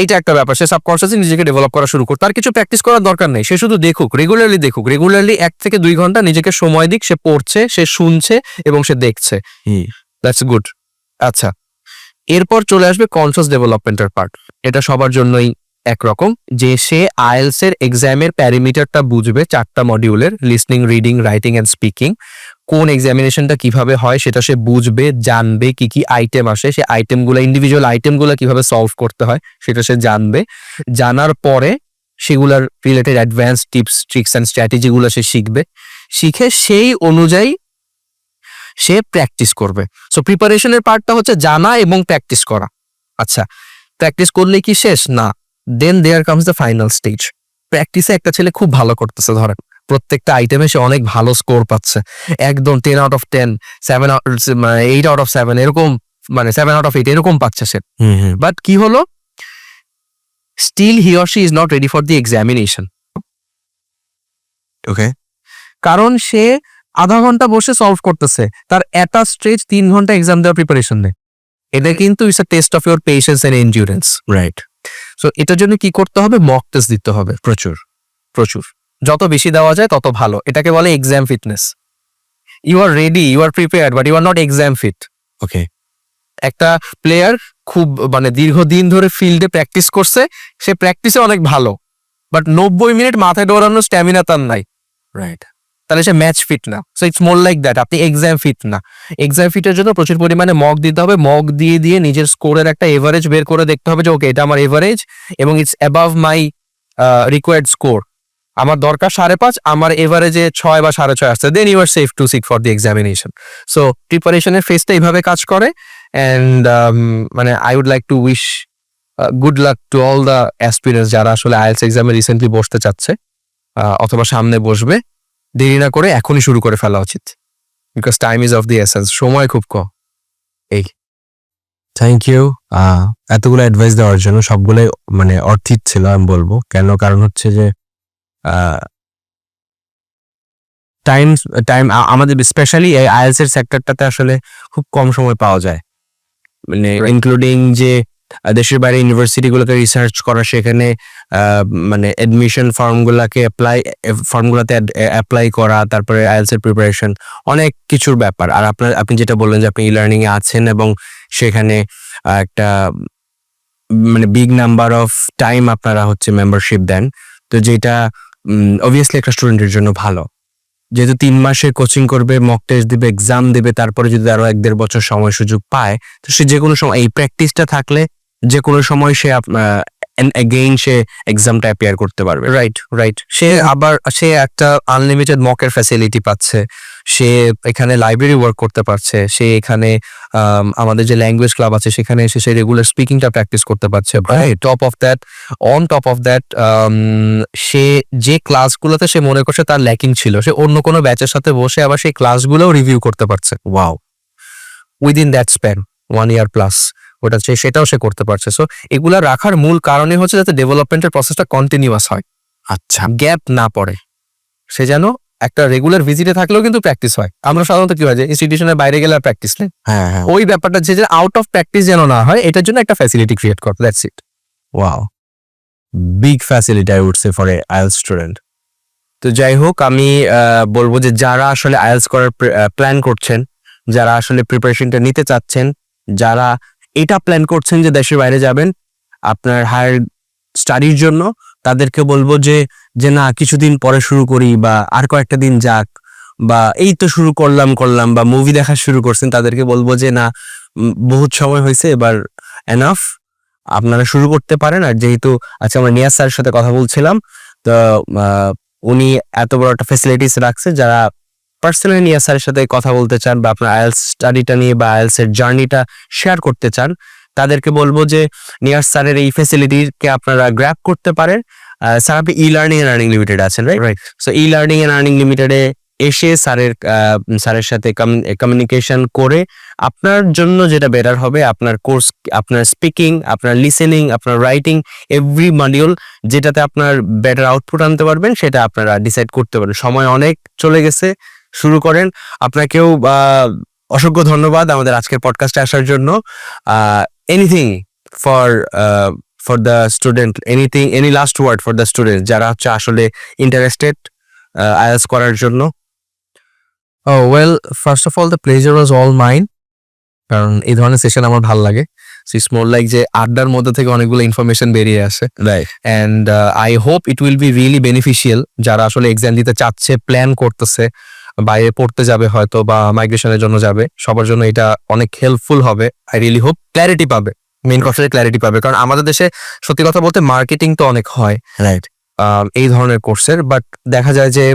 এইটা একটা ব্যাপার। সে সাবকনসিয়াসলি নিজেকে ডেভেলপ করা শুরু করুক। তার কিছু প্র্যাকটিস করার দরকার নেই, সে শুধু দেখুক, রেগুলারলি দেখুক, রেগুলারলি 1 থেকে 2 ঘন্টা নিজেকে সময় দিক। সে পড়ছে, সে শুনছে এবং সে দেখছে। That's good. আচ্ছা, এরপর চলে আসবে কনসিয়াস ডেভেলপমেন্টের পার্ট। এটা সবার জন্যই একরকম, যে সে আইএলস এর এক্সামের প্যারামিটারটা বুঝবে। 4টা মডিউলের listening, reading, writing and speaking. কোন এক্সামিনেশনটা কিভাবে হয় সেটা সে বুঝবে, জানবে। কি কি আইটেম আসে, সে আইটেমগুলো, ইন্ডিভিজুয়াল আইটেমগুলো কিভাবে সলভ করতে হয় সেটা সে জানবে। জানার পরে সেগুলার related advance tips, tricks and স্ট্র্যাটেজিগুলো সে শিখবে। শিখে সেই অনুযায়ী সে প্র্যাকটিস করবে। সো প্রিপারেশনের পার্টটা হচ্ছে জানা এবং প্র্যাকটিস করা। আচ্ছা, প্র্যাকটিস করলেই কি শেষ? না। Then there comes the final stage. প্র্যাকটিসে একটা ছেলে খুব ভালো করতেছে, ধরেন প্রত্যেকটা আইটেমে সে অনেক ভালো স্কোর পাচ্ছে, একদম 10 out of 10, 8 out of 7, এরকম, 7 out of 8 এরকম পাচ্ছে সে। বাট কি হলো? Still he or she is not ready for the examination. Okay. কারণ সে আধা ঘন্টা বসে সলভ করতেছে, তার একটা স্ট্রেচ 3 ঘন্টা এক্সাম দেওয়ার প্রিপারেশন নেই। এটা কিন্তু it's a test of your patience and endurance. Right. So এটার জন্য কি করতে হবে? মক টেস্ট দিতে হবে প্রচুর প্রচুর। যত বেশি দেওয়া যায় তত ভালো। এটাকে বলে exam fitness. You are ready, you are prepared, but you are not exam fit. Okay. একটা প্লেয়ার খুব দীর্ঘদিন ধরে ফিল্ডে প্র্যাকটিস করছে, সে প্র্যাকটিসে অনেক ভালো, বাট 90 মিনিট মাথায় দৌড়ানোর স্ট্যামিনা তার নাই, রাইট। তাহলে সে ম্যাচ ফিট না। So it's more like that, আপনি এক্সাম ফিট না। এক্সাম ফিটের জন্য প্রচুর পরিমাণে মক দিতে হবে। মক দিয়ে দিয়ে নিজের স্কোরের একটা এভারেজ বের করে দেখতে হবে যে ওকে, এটা আমার এভারেজ এবং it's above my required score. আমার দরকার 5.5, আমার এভারেজে 6 বা 6.5 আসছে, then you are safe to seek for the examination. So প্রিপারেশনের ফেজটা এইভাবে কাজ করে। And I would like to wish good luck to all the aspirants যারা আসলে আইএলটিএস এক্সামে রিসেন্টলি বসতে চাচ্ছে অথবা সামনে বসবে। দেরি না করে এখনই শুরু করে ফেলা উচিত, because time is of the essence. সময় খুব কম। থ্যাংক ইউ এতগুলো অ্যাডভাইস দেওয়ার জন্য। সবগুলোই অর্থিত ছিল আমি বলবো। কেন? কারণ হচ্ছে যে টাইম আমাদের স্পেশালি এই আইএলটিএস এর সেক্টরটাতে আসলে খুব কম সময় পাওয়া যায়। ইনক্লুডিং যে দেশের বাইরে ইউনিভার্সিটিগুলোতে রিসার্চ করা, সেখানে অ্যাডমিশন ফর্মগুলোতে অ্যাপ্লাই করা, তারপরে আইএলটিএস এর প্রিপারেশন, অনেক কিছুর ব্যাপার। আর আপনি যেটা বললেন যে আপনি ই লার্নিং এ আছেন এবং সেখানে একটা বিগ নাম্বার অফ টাইম আপনারা হচ্ছে মেম্বারশিপ দেন, তো যেটা অবভিয়াসলি একটা স্টুডেন্টের জন্য ভালো। যেহেতু 3 মাসে কোচিং করবে, মক টেস্ট দিবে, এক্সাম দেবে, তারপরে যদি আরো 1-1.5 বছর সময় সুযোগ পায়, তো সে যে কোনো সময় এই প্র্যাকটিসটা থাকলে যে কোনো সময় সে এগেইন সে এক্সামটা অ্যাপিয়ার করতে পারবে। রাইট। সে একটা আনলিমিটেড মকের ফ্যাসিলিটি পাচ্ছে, সে এখানে লাইব্রেরি ওয়ার্ক করতে পারছে, সে এখানে আমাদের যে ল্যাঙ্গুয়েজ ক্লাব আছে সেখানে এসে সে রেগুলার স্পিকিংটা প্র্যাকটিস করতে পারছে। অন টপ অফ দ্যাট সে যে ক্লাসগুলোতে সে মনে করছে তার ল্যাকিং ছিল, সে অন্য কোনো ব্যাচের সাথে বসে আবার সেই ক্লাসগুলোও রিভিউ করতে পারছে। Wow. Within that span 1 year plus. ওটা সেটাও সে করতে পারছে। সো এগুলা রাখার মূল কারণে হচ্ছে যাতে ডেভেলপমেন্টের প্রসেসটা কন্টিনিউয়াস হয়, আচ্ছা, গ্যাপ না পড়ে, সে যেন একটা রেগুলার ভিজিটে থাকলেও কিন্তু প্র্যাকটিস হয়। আমরা সাধারণত কি হয় যে ইনস্টিটিউশনের বাইরে গেলে আর প্র্যাকটিস নেই, হ্যাঁ, ওই ব্যাপারটা যে আউট অফ প্র্যাকটিস যেন না হয়, এটার জন্য একটা ফ্যাসিলিটি ক্রিয়েট কর, that's it. Wow, big facility I would say for a IELTS student. তো যাই হোক, আমি বলবো যে যারা আসলে আইএলটিএস করার প্ল্যান করছেন, যারা আসলে প্রিপারেশনটা নিতে চাচ্ছেন, যারা এটা প্ল্যান করছেন যে দেশের বাইরে যাবেন আপনার হায়ার স্টাডির জন্য, তাদেরকে বলবো যে না কিছুদিন পরে শুরু করি, বা আর কয়েকটা দিন যাক, বা এই তো শুরু করলাম বা মুভি দেখা শুরু করছেন, তাদেরকে বলবো যে না, বহুত সময় হয়েছে, এবার এনাফ, আপনারা শুরু করতে পারেন। আর যেহেতু আচ্ছা, আমরা নিয়াজ স্যারের সাথে কথা বলছিলাম, তো উনি এত বড় একটা ফ্যাসিলিটিস রাখছে, যারা পার্সোনালি নিয়াজ স্যারের সাথে কথা বলতে চান বা আপনার আইএলটিএস স্টাডিটা নিয়ে বা আইএলটিএস এর জার্নিটা শেয়ার করতে চান, তাদেরকে বলবো যে নিয়াজ স্যারের এই ফ্যাসিলিটিকে আপনারা গ্র্যাব করতে পারেন। স্যার, আপনি E learning and earning limited আছেন, right? So E learning and earning লিমিটেডে এসে স্যারের সাথে কমিউনিকেশন করে আপনার জন্য যেটা বেটার হবে, আপনার কোর্স, আপনার স্পিকিং, আপনার লিসেনিং, আপনার রাইটিং, এভরি মডিউল যেটাতে আপনার বেটার আউটপুট আনতে পারবেন, সেটা আপনারা ডিসাইড করতে পারেন। সময় অনেক চলে গেছে, শুরু করেন। আপনাকেও অসংখ্য ধন্যবাদ আমাদের আজকের পডকাস্টে আসার জন্য। Anything for the student, any last word for the student যারা হচ্ছে আসলে ইন্টারেস্টেড আইএলটিএস করার জন্য? Oh, well, first of all, the pleasure was all mine. কারণ এই ধরনের সেশন আমার ভালো লাগে। সো ইটস মোর লাইক যে আড্ডার মধ্যে থেকে অনেকগুলো ইনফরমেশন বেরিয়ে আসে, right. And I hope it will be really beneficial যারা আসলে এক্সাম দিতে চাচ্ছে, প্ল্যান করতেছে, বাইরে পড়তে যাবে হয়তো বা মাইগ্রেশনের জন্য যাবে, সবার জন্য এটা অনেক হেল্পফুল হবে। আই রিয়েলি হোপ ক্ল্যারিটি পাবে, মেইন কথা ক্ল্যারিটি পাবে। কারণ আমাদের দেশে সত্যি কথা বলতে মার্কেটিং তো অনেক হয়, রাইট, এই ধরনের কোর্সের, বাট দেখা যায় যে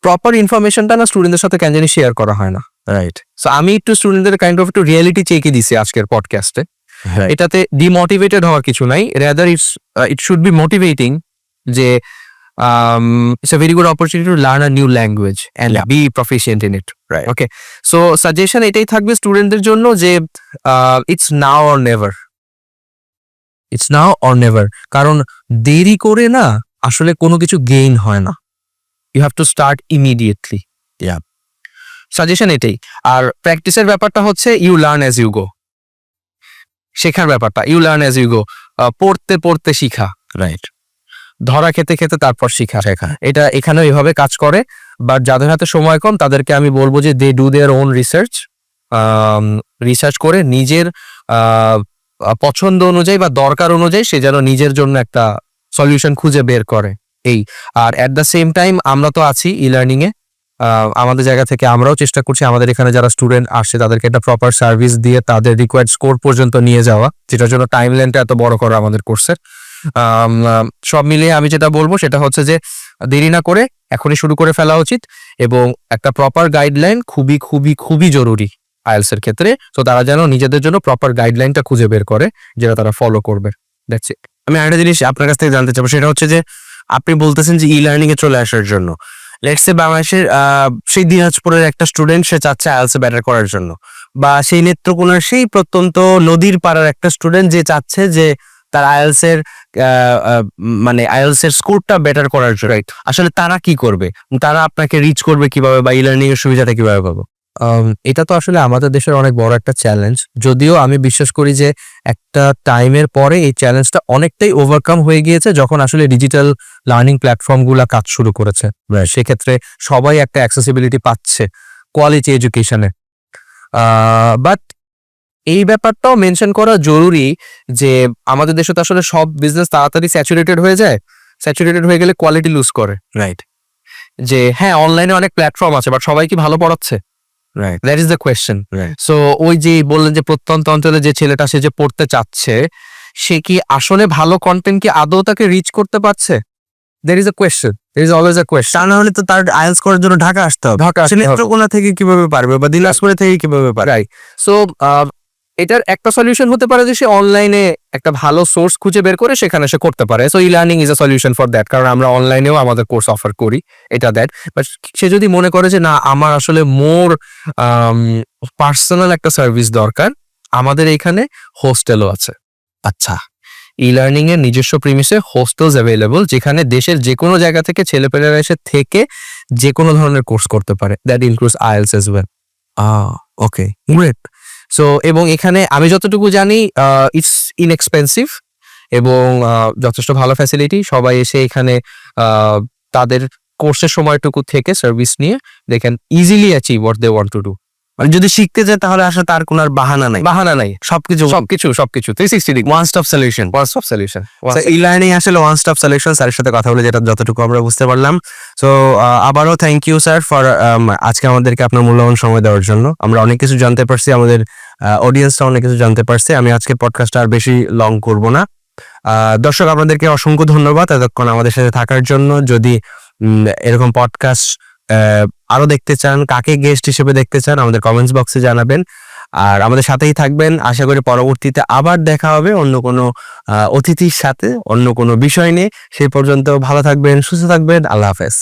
প্রপার ইনফরমেশনটা না স্টুডেন্টদের সাথে কেন জানি শেয়ার করা হয় না। রাইট, সো আমি একটু স্টুডেন্টদের কাইন্ড অফ একটু রিয়েলিটি চেকে দিছি আজকের পডকাস্টে। রাইট, এটাতে ডিমোটিভেটেড হওয়ার কিছু নাই, rather it should be motivating যে it's a very good opportunity to learn a new language and Yeah. Be proficient in it. Right. Okay, so suggestion এটাই থাকবে স্টুডেন্টদের জন্য যে it's now or never, it's now or never. কারণ দেরি করে না আসলে কোনো কিছু গেইন হয় না, you have to start immediately. Yeah. Suggestion এটাই। আর প্র্যাকটিসের ব্যাপারটা হচ্ছে you learn as you go, শেখার ব্যাপারটা you learn as you go, পড়তে পড়তে শিখা, রাইট, ধরা খেতে খেতে তারপর শিখা। এটা এখানেও এভাবে কাজ করে। বাট যাদের হাতে সময় কম তাদেরকে আমি বলবো যে they do their own research করে নিজের পছন্দ অনুযায়ী বা দরকার অনুযায়ী সে যেন নিজের জন্য একটা সলিউশন খুঁজে বের করে, এই। আর অ্যাট দ্য সেম টাইম আমরা তো আছি ই লার্নিং এ, আমাদের জায়গা থেকে আমরাও চেষ্টা করছি আমাদের এখানে যারা স্টুডেন্ট আসছে তাদেরকে একটা প্রপার সার্ভিস দিয়ে তাদের রিকোয়ার্ড স্কোর পর্যন্ত নিয়ে যাওয়া, যেটার জন্য টাইম লাইনটা এত বড় করা আমাদের কোর্সের। সব মিলিয়ে আমি যেটা বলবো সেটা হচ্ছে যে দেরি না করে এখনই শুরু করে ফেলা উচিত, এবং একটা প্রপার গাইডলাইন খুবই খুবই খুবই জরুরি আইএলটিএস এর ক্ষেত্রে। তো তারা যেন নিজেদের জন্য প্রপার গাইডলাইনটা খুঁজে বের করে যেটা তারা ফলো করবে, দ্যাটস ইট। আমি আরেকটা জিনিস আপনার কাছ থেকে জানতে চাবো, সেটা হচ্ছে যে আপনি বলতেছেন যে ই লার্নিং এ চলে আসার জন্য, লেটস সে বাংলাদেশের সেই দিনাজপুরের একটা স্টুডেন্ট, সে চাচ্ছে আইএলটিএস বেটার করার জন্য, বা সেই নেত্রকোনার সেই প্রত্যন্ত নদীর পাড়ার একটা স্টুডেন্ট যে চাচ্ছে যে তার আইএলটিএস এর মানে আইএলটিএস এর স্কোরটা বেটার করার জন্য, আসলে তারা কি করবে? তারা আপনাকে রিচ করবে কিভাবে, বা ই লার্নিং এর সুবিধাটা কিভাবে পাবো? এটা তো আসলে আমাদের দেশের অনেক বড় একটা চ্যালেঞ্জ, যদিও আমি বিশ্বাস করি যে একটা টাইমের পরে এই চ্যালেঞ্জটা অনেকটাই ওভারকাম হয়ে গিয়েছে যখন আসলে ডিজিটাল লার্নিং প্ল্যাটফর্মগুলো কাজ শুরু করেছে। সেক্ষেত্রে সবাই একটা অ্যাক্সেসিবিলিটি পাচ্ছে কোয়ালিটি এডুকেশনে। বাট এই ব্যাপারটাও মেনশন করা জরুরি যে আমাদের দেশে তো আসলে সব বিজনেস তাড়াতাড়ি স্যাচুরেটেড হয়ে যায়, স্যাচুরেটেড হয়ে গেলে কোয়ালিটি লুজ করে। রাইট, যে হ্যাঁ অনলাইনে অনেক প্ল্যাটফর্ম আছে বাট সবাই কি ভালো পড়াচ্ছে? Right, that is the question. Right. So ওই যে বললেন যে প্রত্যন্ত অঞ্চলে যে ছেলেটা সে যে পড়তে চাচ্ছে সে কি আসলে ভালো কন্টেন্ট কি আদৌ তাকে রিচ করতে পারছে? There is a question, there is always a question. তা না হলে তো তার আইএলটিএস করার জন্য ঢাকা আসতে হবে। ঢাকা আসতে সে হবে। নেত্রকোনা থেকে কিভাবে পারবে, বা দিনাজপুরে থেকে কিভাবে পারবে? রাইট। সো এটার একটা সলিউশন হতে পারে যে সে অনলাইনে একটা ভালো সোর্স খুঁজে বের করে সেখানে সে করতে পারে। So E learning is a solution for that, কারণ আমরা অনলাইনেও আমাদের কোর্স অফার করি, এটা দ্যাট। বাট সে যদি মনে করে যে না আমার আসলে মোর পার্সোনাল একটা সার্ভিস দরকার, আমাদের এখানে হোস্টেলও আছে। আচ্ছা, ই লার্নিং এর নিজস্ব প্রিমিসে হোস্টেলস অ্যাভেলেবল, যেখানে দেশের যে কোনো জায়গা থেকে ছেলেপেলেরা এসে থেকে যে কোনো ধরনের কোর্স করতে পারে। That includes IELTS as well. Okay, great. So এবং এখানে আমি যতটুকু জানি ইটস ইনএক্সপেন্সিভ এবং যথেষ্ট ভালো ফ্যাসিলিটি। সবাই এসে এখানে তাদের কোর্সের সময়টুকু থেকে সার্ভিস নিয়ে they can easily achieve what they want to do. মানে যদি শিখতে যায় তাহলে আসলে তার কোনো আর বাহানা নাই, বাহানা নাই, সবকিছু সবকিছু 360 degree one stop solution. One stop solution. E learning আসলে ওয়ান স্টপ সলিউশন। স্যারের সাথে কথা বলে যেটা যতটুকু আমরা বুঝতে পারলাম। সো আবারও থ্যাংক ইউ স্যার ফর আজকে আমাদেরকে আপনার মূল্যবান সময় দেওয়ার জন্য। আমরা অনেক কিছু জানতে পারছি, আমাদের অডিয়েন্সটা অনেক কিছু জানতে পারছে। আমি আজকের পডকাস্টটা আর বেশি লং করব না। দর্শক আপনাদেরকে অসংখ্য ধন্যবাদ এতক্ষণ আমাদের সাথে থাকার জন্য। যদি এরকম পডকাস্ট আরো দেখতে চান, কাকে গেস্ট হিসেবে দেখতে চান, আমাদের কমেন্টস বক্সে জানাবেন। আর আমাদের সাথেই থাকবেন। আশা করি পরবর্তীতে আবার দেখা হবে অন্য কোনো অতিথির সাথে, অন্য কোনো বিষয় নিয়ে। সেই পর্যন্ত ভালো থাকবেন, সুস্থ থাকবেন। আল্লাহ হাফেজ।